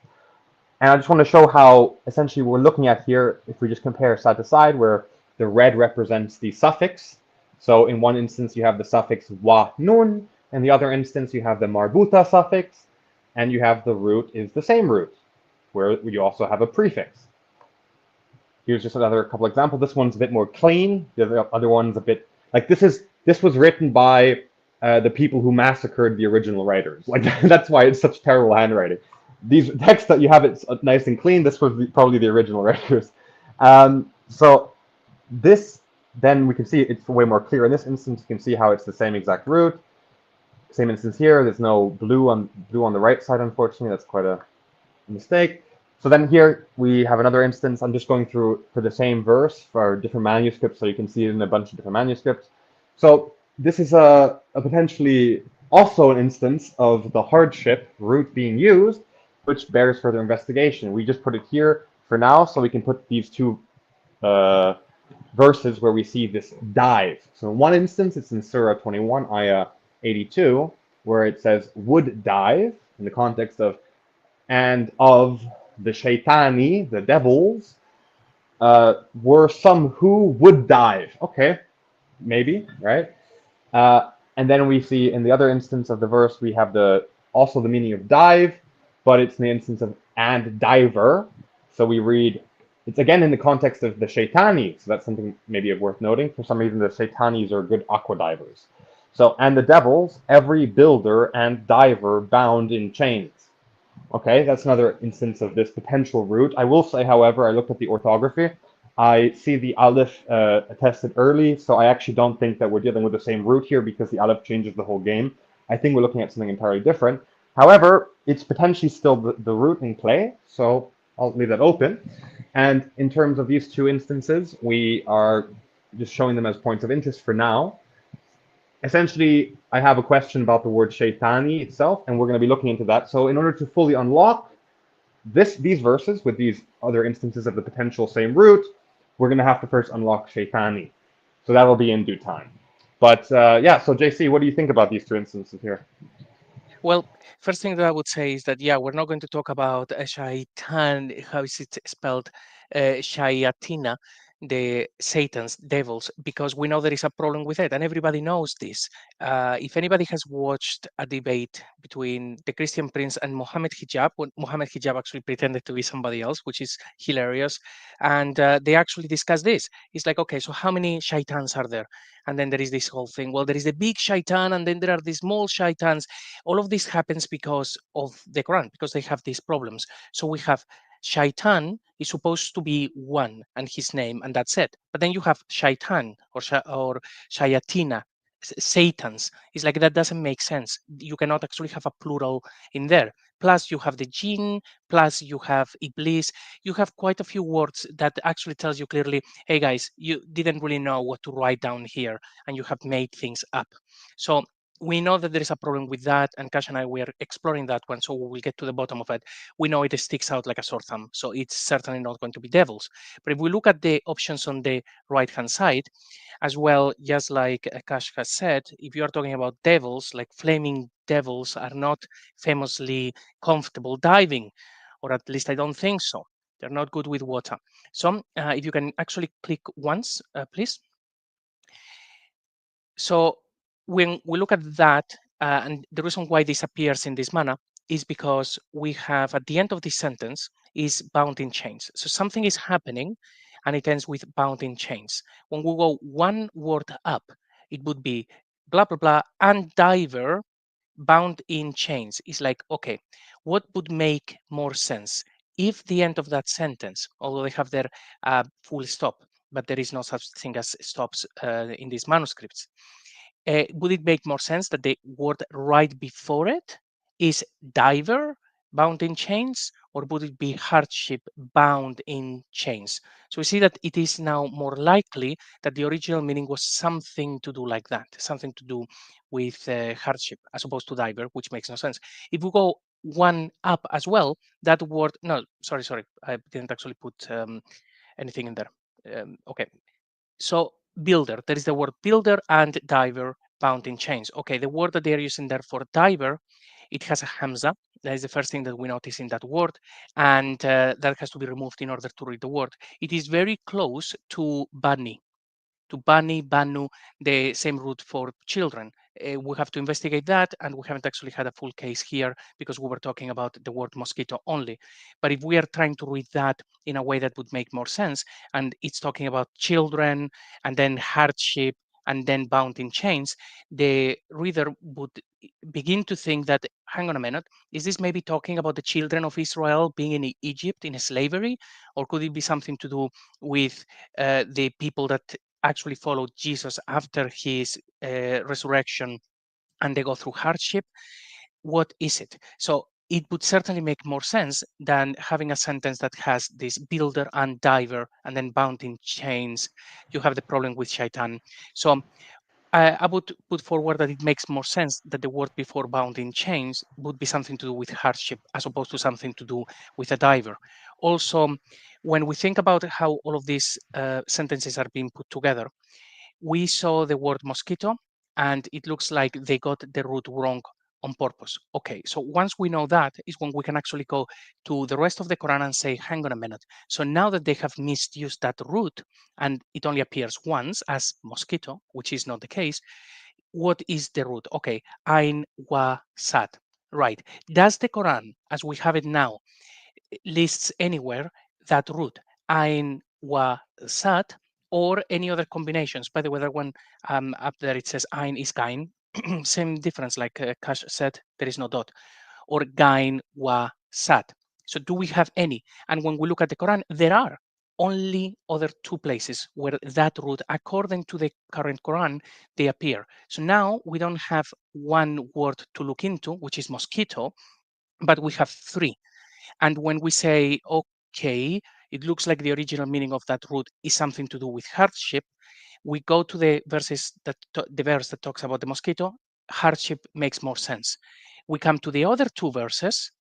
And I just want to show how essentially we're looking at here, if we just compare side to side, where the red represents the suffix. So in one instance you have the suffix wa nun, and the other instance you have the marbuta suffix, and you have the root is the same root, where you also have a prefix. Here's just another couple examples. This one's a bit more clean. The other one's a bit like this was written by the people who massacred the original writers. Like that's why it's such terrible handwriting. These texts that you have, it's nice and clean. This was probably the original writers. So this, then we can see it's way more clear. In this instance, you can see how it's the same exact root. Same instance here. There's no blue on the right side, unfortunately. That's quite a mistake. So then here we have another instance. I'm just going through for the same verse for different manuscripts, so you can see it in a bunch of different manuscripts. So this is a potentially also an instance of the hardship root being used, which bears further investigation. We just put it here for now, so we can put these two verses where we see this dive. So in one instance, it's in Surah 21, ayah 82, where it says would dive in the context of and of the shaitani, the devils, were some who would dive. Okay, maybe, right? And then we see in the other instance of the verse, we have also the meaning of dive, but it's in the instance of and diver. So we read, it's again in the context of the shaitani, so that's something maybe worth noting. For some reason, the shaitanis are good aqua divers. So, and the devils, every builder and diver bound in chains. Okay, that's another instance of this potential root. I will say, however, I looked at the orthography. I see the aleph attested early, so I actually don't think that we're dealing with the same root here because the aleph changes the whole game. I think we're looking at something entirely different. However, it's potentially still the root in play, so I'll leave that open. And in terms of these two instances, we are just showing them as points of interest for now. Essentially, I have a question about the word shaitani itself, and we're going to be looking into that. So in order to fully unlock these verses with these other instances of the potential same root, we're going to have to first unlock shaitani. So that will be in due time. But yeah, so JC, what do you think about these two instances here? Well, first thing that I would say is that, yeah, we're not going to talk about shaitan, how is it spelled, shayatina, the Satan's, devils, because we know there is a problem with it, and everybody knows this. If anybody has watched a debate between the Christian Prince and Mohammed Hijab, when Mohammed Hijab actually pretended to be somebody else, which is hilarious, and they actually discussed this. It's like, okay, so how many shaitans are there? And then there is this whole thing. Well, there is the big shaitan, and then there are the small shaitans. All of this happens because of the Quran, because they have these problems. So we have shaitan is supposed to be one and his name, and that's it. But then you have shaitan or shayatina, satans. It's like that doesn't make sense. You cannot actually have a plural in there. Plus you have the jinn, plus you have iblis. You have quite a few words that actually tells you clearly, hey guys, you didn't really know what to write down here, and you have made things up. So we know that there is a problem with that, and Kash and I, we are exploring that one, so we will get to the bottom of it. We know it sticks out like a sore thumb, so it's certainly not going to be devils. But if we look at the options on the right-hand side, as well, just like Kash has said, if you are talking about devils, like flaming devils are not famously comfortable diving, or at least I don't think so. They're not good with water. So if you can actually click once, please. So when we look at that, and the reason why this appears in this manner is because we have at the end of this sentence is bound in chains. So something is happening and it ends with bound in chains. When we go one word up, it would be blah, blah, blah, and diver bound in chains. It's like, okay, what would make more sense if the end of that sentence, although they have their full stop, but there is no such thing as stops in these manuscripts, would it make more sense that the word right before it is diver bound in chains, or would it be hardship bound in chains? So we see that it is now more likely that the original meaning was something to do like that, something to do with hardship as opposed to diver, which makes no sense. If we go one up as well, that word, no, sorry, I didn't actually put anything in there. Okay, so builder, there is the word builder and diver bound in chains. Okay, the word that they're using there for diver, it has a hamza. That is the first thing that we notice in that word, and that has to be removed in order to read the word. It is very close to bani, banu, the same root for children. we have to investigate that, and we haven't actually had a full case here because we were talking about the word mosquito only. But if we are trying to read that in a way that would make more sense, and it's talking about children and then hardship and then bound in chains, the reader would begin to think that, hang on a minute, is this maybe talking about the children of Israel being in Egypt in slavery? Or could it be something to do with the people that actually followed Jesus after his resurrection and they go through hardship? What is it? So it would certainly make more sense than having a sentence that has this builder and diver and then bound in chains. You have the problem with shaitan. So I would put forward that it makes more sense that the word before bound in chains would be something to do with hardship as opposed to something to do with a diver. Also, when we think about how all of these sentences are being put together, we saw the word mosquito and it looks like they got the root wrong on purpose. Okay, so once we know that is when we can actually go to the rest of the Quran and say, hang on a minute. So now that they have misused that root and it only appears once as mosquito, which is not the case, what is the root? Okay, ain wa sat. Right. Does the Quran, as we have it now, lists anywhere that root, ain wa sat, or any other combinations? By the way, that one up there it says ain is gain. Same difference, like Kash said, there is no dot. Or gain wa sat. So do we have any? And when we look at the Quran, there are only other two places where that root, according to the current Quran, they appear. So now we don't have one word to look into, which is mosquito, but we have three. And when we say, okay, it looks like the original meaning of that root is something to do with hardship, we go to the verses that the verse that talks about the mosquito, hardship makes more sense. We come to the other two verses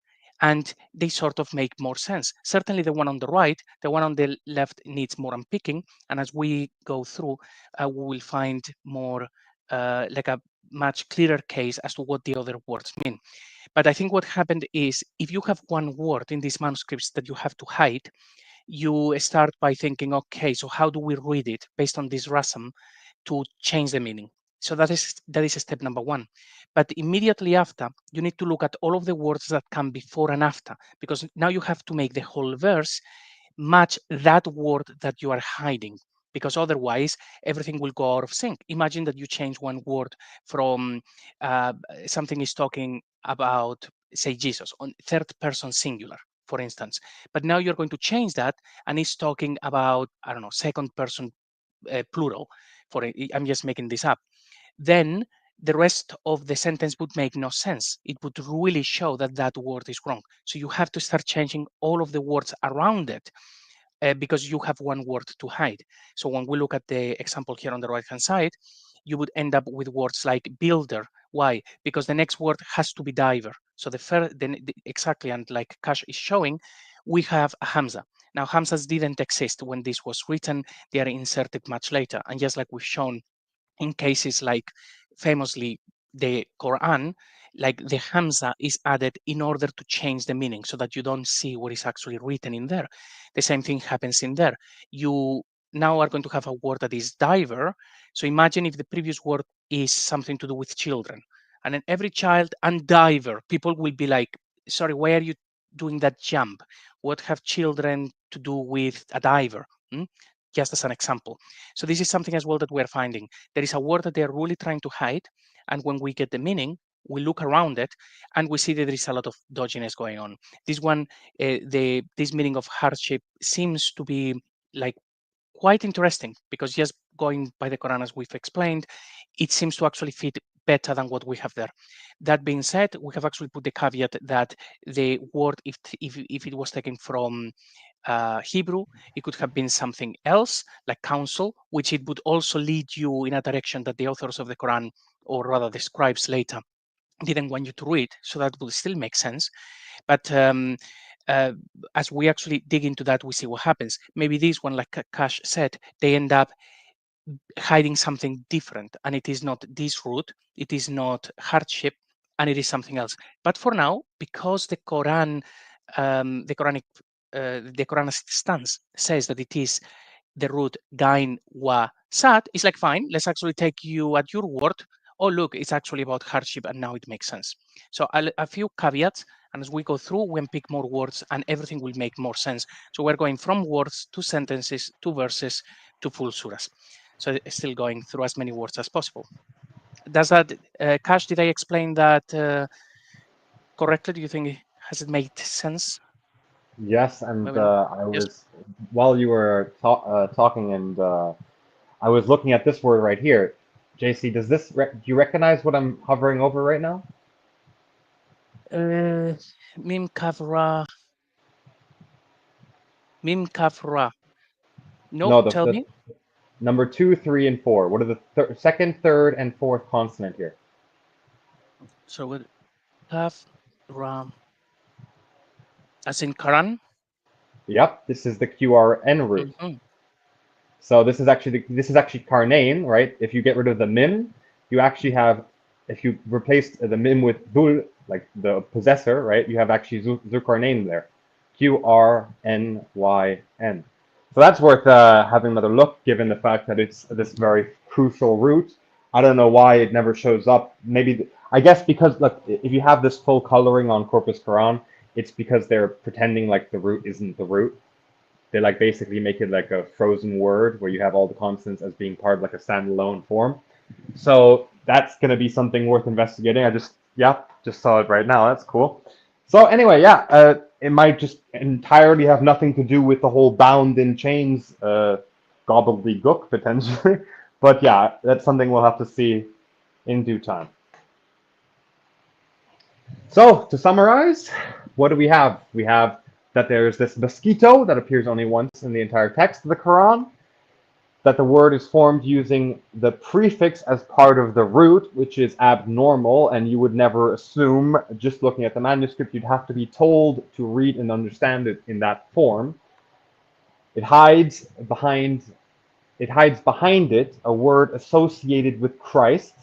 and they sort of make more sense. Certainly the one on the right, the one on the left needs more unpicking. And as we go through, we will find more like a much clearer case as to what the other words mean. But I think what happened is if you have one word in these manuscripts that you have to hide, you start by thinking, okay, so how do we read it based on this rasm to change the meaning? So that is step number one. But immediately after, you need to look at all of the words that come before and after, because now you have to make the whole verse match that word that you are hiding, because otherwise everything will go out of sync. Imagine that you change one word from something is talking about, say, Jesus on third person singular, for instance, but now you're going to change that and it's talking about, I don't know, second person plural. I'm just making this up. Then the rest of the sentence would make no sense. It would really show that that word is wrong. So you have to start changing all of the words around it because you have one word to hide. So when we look at the example here on the right hand side, you would end up with words like builder. Why? Because the next word has to be diver. So exactly, and like Kash is showing, we have a Hamza. Now, Hamzas didn't exist when this was written. They are inserted much later. And just like we've shown in cases like famously the Quran, like the Hamza is added in order to change the meaning so that you don't see what is actually written in there. The same thing happens in there. You now are going to have a word that is diver. So imagine if the previous word is something to do with children. And then every child and diver, people will be like, sorry, why are you doing that jump? What have children to do with a diver? Hmm? Just as an example. So this is something as well that we're finding. There is a word that they're really trying to hide. And when we get the meaning, we look around it and we see that there is a lot of dodginess going on. This one, this meaning of hardship seems to be like quite interesting because just going by the Quran as we've explained, it seems to actually fit better than what we have there. That being said, we have actually put the caveat that the word, if it was taken from Hebrew, it could have been something else like counsel, which it would also lead you in a direction that the authors of the Quran, or rather the scribes later, didn't want you to read. So that would still make sense. But uh, as we actually dig into that, we see what happens. Maybe this one, like Kash said, they end up hiding something different, and it is not this root, it is not hardship, and it is something else. But for now, because the Quran, the Quran stance says that it is the root gain wa sat, it's like fine. Let's actually take you at your word. oh, look, it's actually about hardship, and now it makes sense. So a few caveats, and as we go through, we pick more words, and everything will make more sense. So we're going from words to sentences to verses to full surahs. So still going through as many words as possible. Does that, Kash, did I explain that correctly? Do you think, has it made sense? Yes, and Maybe not. I Yes. was, while you were talking, and I was looking at this word right here. JC, does this do you recognize what I'm hovering over right now? Mim kafra. Mim kafra. No, No, tell the me. number 2, 3, and 4. What are the second, third, and fourth consonant here? So with kafra, as in Quran. Yep, this is the QRN root. Mhm. So this is actually Karnain, right? If you get rid of the mim, you actually have, if you replace the mim with dul, like the possessor, right? You have actually Zulkarnain there, Qrnyn. So that's worth having another look, given the fact that it's this very crucial root. I don't know why it never shows up. Maybe I guess because look, if you have this full coloring on Corpus Quran, it's because they're pretending like the root isn't the root. They like basically make it like a frozen word where you have all the consonants as being part of like a standalone form. So that's gonna be something worth investigating. I just saw it right now. That's cool. So anyway, yeah, it might just entirely have nothing to do with the whole bound in chains gobbledygook potentially. But yeah, that's something we'll have to see in due time. So to summarize, what do we have? We have that there's this mosquito that appears only once in the entire text of the Quran, that the word is formed using the prefix as part of the root, which is abnormal, and you would never assume, just looking at the manuscript, you'd have to be told to read and understand it in that form. It hides behind it a word associated with Christ,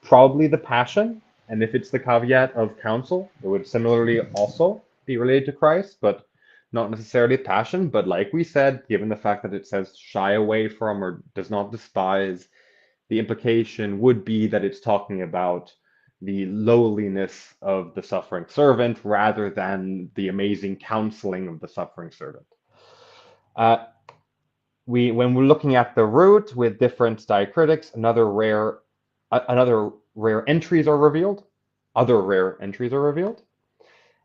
probably the Passion, and if it's the caveat of counsel, it would similarly also be related to Christ, but not necessarily passion. But like we said, given the fact that it says shy away from or does not despise, the implication would be that it's talking about the lowliness of the suffering servant rather than the amazing counseling of the suffering servant. Uh, when we're looking at the root with different diacritics, another rare entries are revealed. Other rare entries are revealed.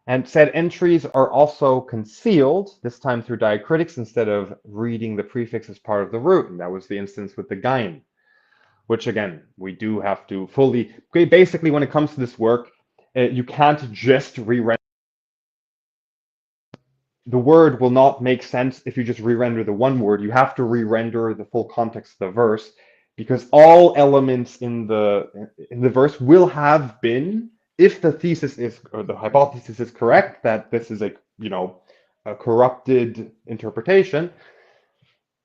And said entries are also concealed, this time through diacritics instead of reading the prefix as part of the root. And that was the instance with the gain, which again, we do have to fully, basically when it comes to this work, you can't just re-render. The word will not make sense if you just re-render the one word. You have to re-render the full context of the verse, because all elements in the verse will have been, if the thesis is or the hypothesis is correct that this is a corrupted interpretation,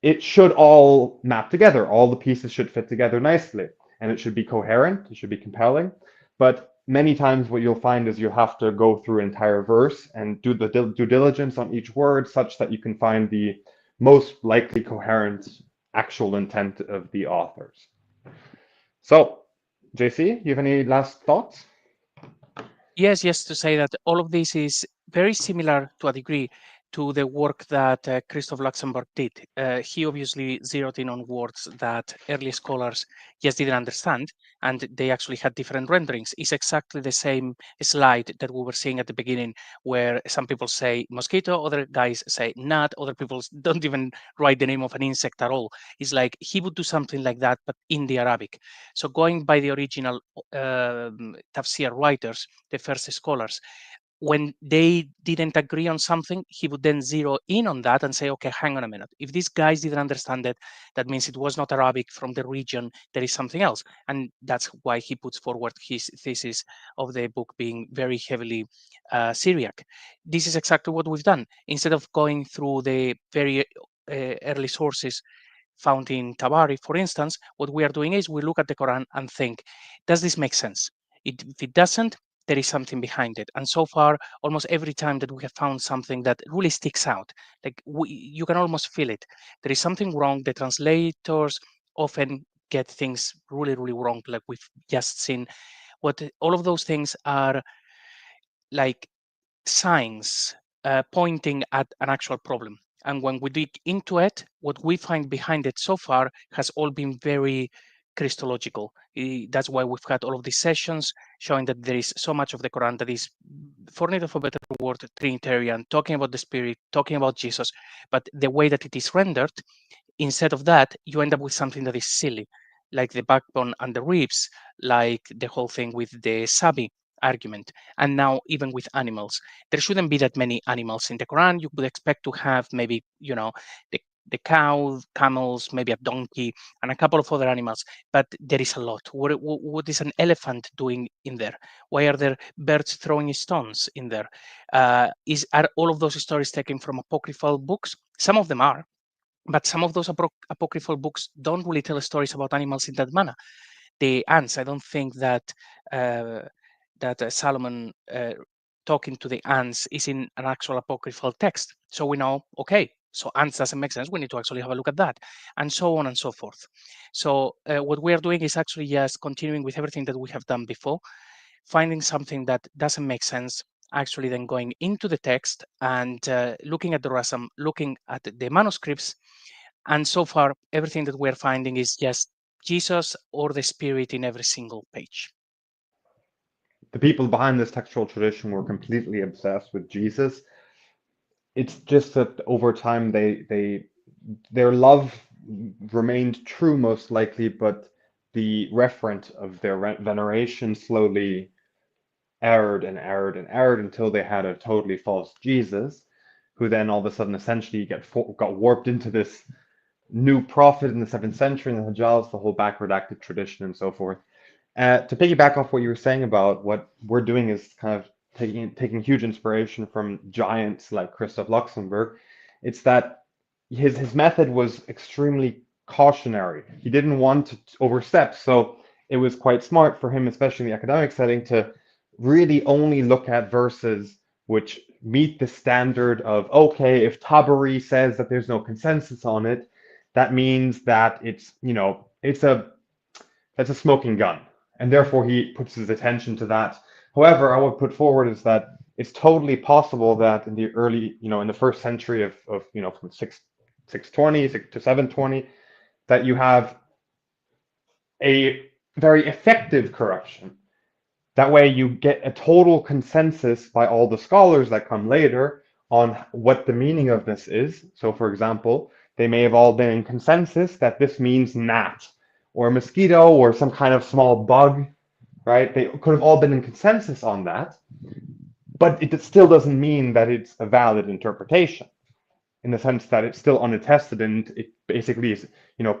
it should all map together. All the pieces should fit together nicely, and it should be coherent. It should be compelling. But many times, what you'll find is you have to go through an entire verse and do the due diligence on each word, such that you can find the most likely coherent actual intent of the authors. So, JC, you have any last thoughts? Yes, yes, to say that all of this is very similar to a degree to the work that Christoph Luxemburg did. He obviously zeroed in on words that early scholars just didn't understand, and they actually had different renderings. It's exactly the same slide that we were seeing at the beginning, where some people say mosquito, other guys say gnat, other people don't even write the name of an insect at all. It's like he would do something like that, but in the Arabic. So going by the original tafsir writers, the first scholars, when they didn't agree on something, he would then zero in on that and say, okay, hang on a minute. If these guys didn't understand it, that means it was not Arabic from the region, there is something else. And that's why he puts forward his thesis of the book being very heavily Syriac. This is exactly what we've done. Instead of going through the very early sources found in Tabari, for instance, what we are doing is we look at the Quran and think, does this make sense? If it doesn't, there is something behind it. And so far, almost every time that we have found something that really sticks out, like you can almost feel it. There is something wrong. The translators often get things really, really wrong, like we've just seen. What all of those things are like signs pointing at an actual problem. And when we dig into it, what we find behind it so far has all been very Christological. That's why we've had all of these sessions showing that there is so much of the Quran that is, for need of a better word, Trinitarian, talking about the Spirit, talking about Jesus. But the way that it is rendered, instead of that, you end up with something that is silly, like the backbone and the ribs, like the whole thing with the Sabi argument. And now, even with animals, there shouldn't be that many animals in the Quran. You would expect to have maybe, the cow, camels, maybe a donkey, and a couple of other animals. But there is a lot. What is an elephant doing in there? Why are there birds throwing stones in there? Are all of those stories taken from apocryphal books? Some of them are, but some of those apocryphal books don't really tell stories about animals in that manner. The ants, I don't think that Solomon talking to the ants is in an actual apocryphal text. So we know, okay, so ants doesn't make sense. We need to actually have a look at that, and so on and so forth. So what we are doing is actually just continuing with everything that we have done before, finding something that doesn't make sense, actually then going into the text and looking at the rasam, looking at the manuscripts, and so far, everything that we're finding is just Jesus or the Spirit in every single page. The people behind this textual tradition were completely obsessed with Jesus. It's just that over time their love remained true most likely, but the referent of their veneration slowly erred and erred and erred until they had a totally false Jesus, who then all of a sudden essentially got warped into this new prophet in the 7th century in the Hijaz, the whole backward active tradition and so forth. To piggyback off what you were saying about what we're doing is kind of taking huge inspiration from giants like Christoph Luxemburg. It's that his method was extremely cautionary. He didn't want to overstep, so it was quite smart for him, especially in the academic setting, to really only look at verses which meet the standard of, okay, if Tabari says that there's no consensus on it, that means that that's a smoking gun, and therefore he puts his attention to that. However, I would put forward is that it's totally possible that in the early, in the first century of from 620 to 720, that you have a very effective corruption. That way you get a total consensus by all the scholars that come later on what the meaning of this is. So for example, they may have all been in consensus that this means gnat or mosquito or some kind of small bug, right? They could have all been in consensus on that, but it still doesn't mean that it's a valid interpretation, in the sense that it's still unattested, and it basically is,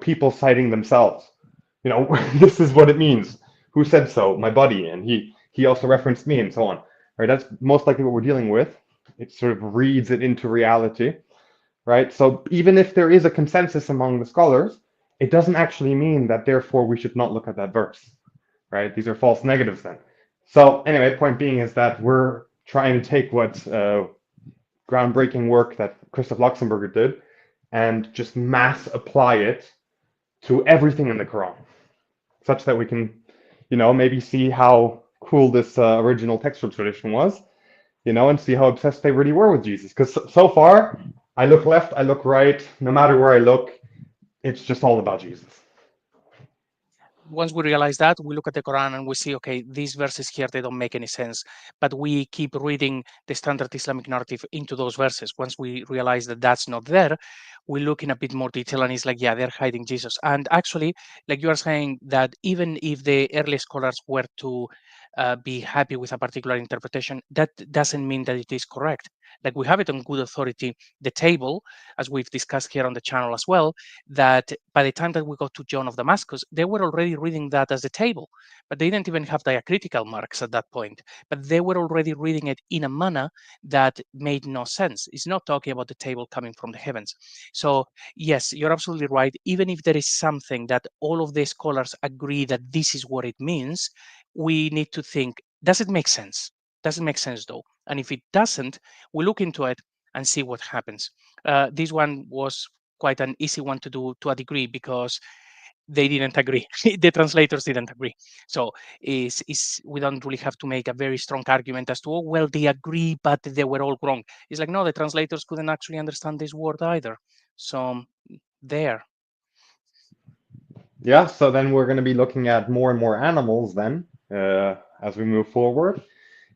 people citing themselves. This is what it means. Who said so? My buddy, and he also referenced me, and so on. Right? That's most likely what we're dealing with. It sort of reads it into reality, right? So even if there is a consensus among the scholars, it doesn't actually mean that therefore we should not look at that verse, right? These are false negatives then. So anyway, point being is that we're trying to take what groundbreaking work that Christoph Luxemburger did and just mass apply it to everything in the Quran, such that we can, maybe see how cool this original textual tradition was, and see how obsessed they really were with Jesus. Because so far, I look left, I look right, no matter where I look, it's just all about Jesus. Once we realize that, we look at the Quran and we see, okay, these verses here, they don't make any sense. But we keep reading the standard Islamic narrative into those verses. Once we realize that that's not there, we look in a bit more detail and it's like, yeah, they're hiding Jesus. And actually, like you are saying, that even if the early scholars were to be happy with a particular interpretation, that doesn't mean that it is correct. Like we have it on good authority, the table, as we've discussed here on the channel as well, that by the time that we got to John of Damascus, they were already reading that as a table, but they didn't even have diacritical marks at that point. But they were already reading it in a manner that made no sense. It's not talking about the table coming from the heavens. So yes, you're absolutely right. Even if there is something that all of the scholars agree that this is what it means, we need to think, does it make sense? Does it make sense though? And if it doesn't, we look into it and see what happens. This one was quite an easy one to do to a degree, because they didn't agree. The translators didn't agree. So we don't really have to make a very strong argument as to, oh, well, they agree, but they were all wrong. It's like, no, the translators couldn't actually understand this word either. So there. Yeah, so then we're going to be looking at more and more animals then as we move forward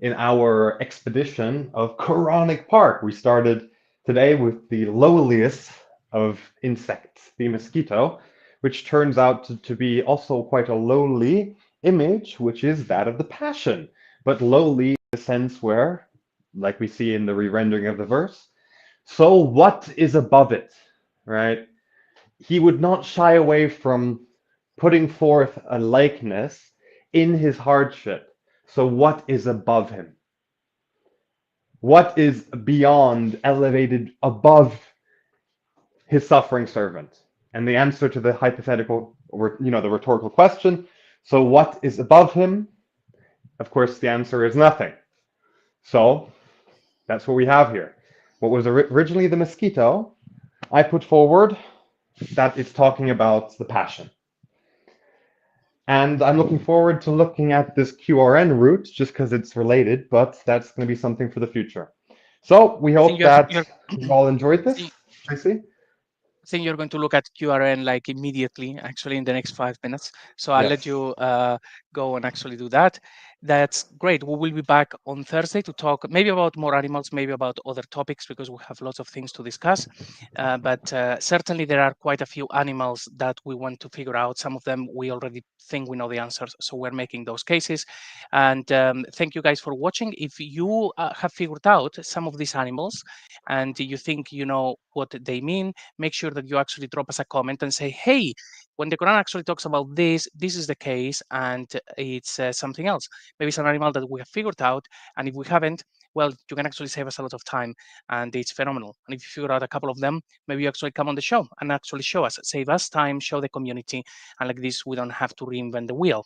in our expedition of Quranic Park. We started today with the lowliest of insects, the mosquito, which turns out to be also quite a lowly image, which is that of the passion, but lowly in the sense where, like we see in the re-rendering of the verse, so what is above it, right? He would not shy away from putting forth a likeness in his hardship. So what is above him? What is beyond, elevated above his suffering servant? And the answer to the hypothetical, or the rhetorical question, so what is above him? Of course, the answer is nothing. So that's what we have here. What was originally the mosquito, I put forward that it's talking about the passion. And I'm looking forward to looking at this QRN route just because it's related, but that's going to be something for the future. So we hope that you all enjoyed this, Tracy. I think you're going to look at QRN like immediately, actually in the next 5 minutes. So I'll let you go and actually do that. That's great. We will be back on Thursday to talk maybe about more animals, maybe about other topics, because we have lots of things to discuss. But certainly there are quite a few animals that we want to figure out. Some of them we already think we know the answers, so we're making those cases. And thank you guys for watching. If you have figured out some of these animals and you think you know what they mean, make sure that you actually drop us a comment and say, hey, when the Quran actually talks about this, this is the case, and it's something else. Maybe it's an animal that we have figured out, and if we haven't, well, you can actually save us a lot of time, and it's phenomenal. And if you figure out a couple of them, maybe you actually come on the show and actually show us, save us time, show the community, and like this, we don't have to reinvent the wheel.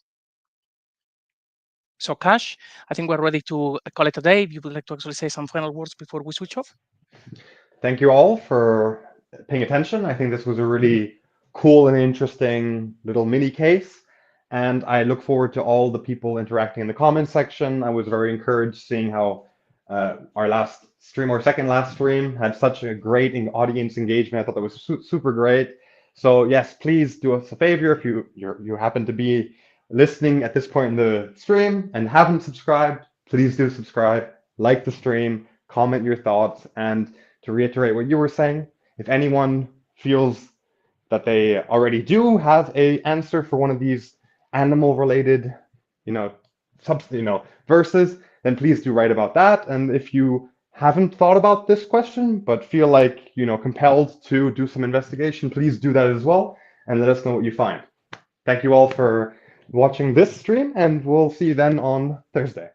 So, Cash, I think we're ready to call it a day. If you would like to actually say some final words before we switch off. Thank you all for paying attention. I think this was a really cool and interesting little mini case. And I look forward to all the people interacting in the comments section. I was very encouraged seeing how our last stream, or second last stream, had such a great audience engagement. I thought that was super great. So yes, please do us a favor if you happen to be listening at this point in the stream and haven't subscribed, please do subscribe, like the stream, comment your thoughts, and to reiterate what you were saying, if anyone feels that they already do have an answer for one of these animal-related, verses, then please do write about that. And if you haven't thought about this question but feel like compelled to do some investigation, please do that as well and let us know what you find. Thank you all for watching this stream, and we'll see you then on Thursday.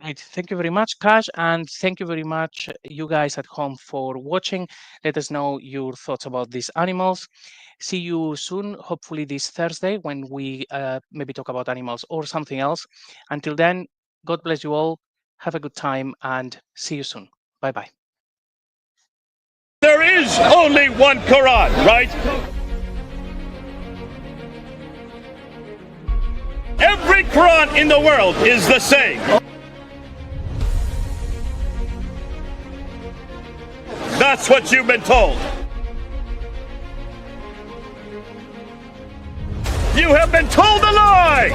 Right. Thank you very much, Cash, and thank you very much, you guys at home, for watching. Let us know your thoughts about these animals. See you soon, hopefully this Thursday, when we maybe talk about animals or something else. Until then, God bless you all. Have a good time, and see you soon. Bye-bye. There is only one Quran, right? Every Quran in the world is the same. That's what you've been told. You have been told a lie!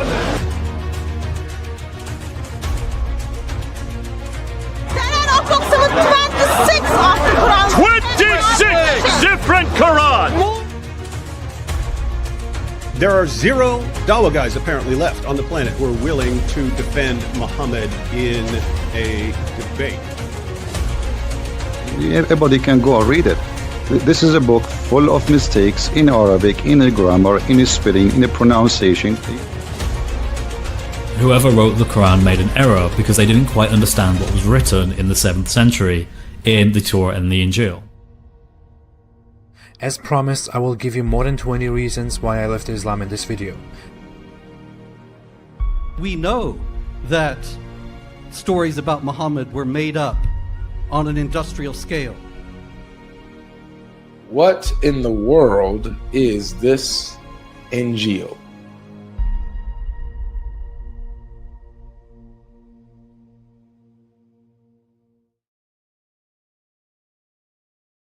26 different Qurans! There are 0 Dawa guys apparently left on the planet who are willing to defend Muhammad in a debate. Everybody can go and read it. This is a book full of mistakes in Arabic, in the grammar, in the spelling, in the pronunciation. Whoever wrote the Quran made an error because they didn't quite understand what was written in the 7th century in the Torah and the Injil. As promised, I will give you more than 20 reasons why I left Islam in this video. We know that stories about Muhammad were made up on an industrial scale. What in the world is this NGO.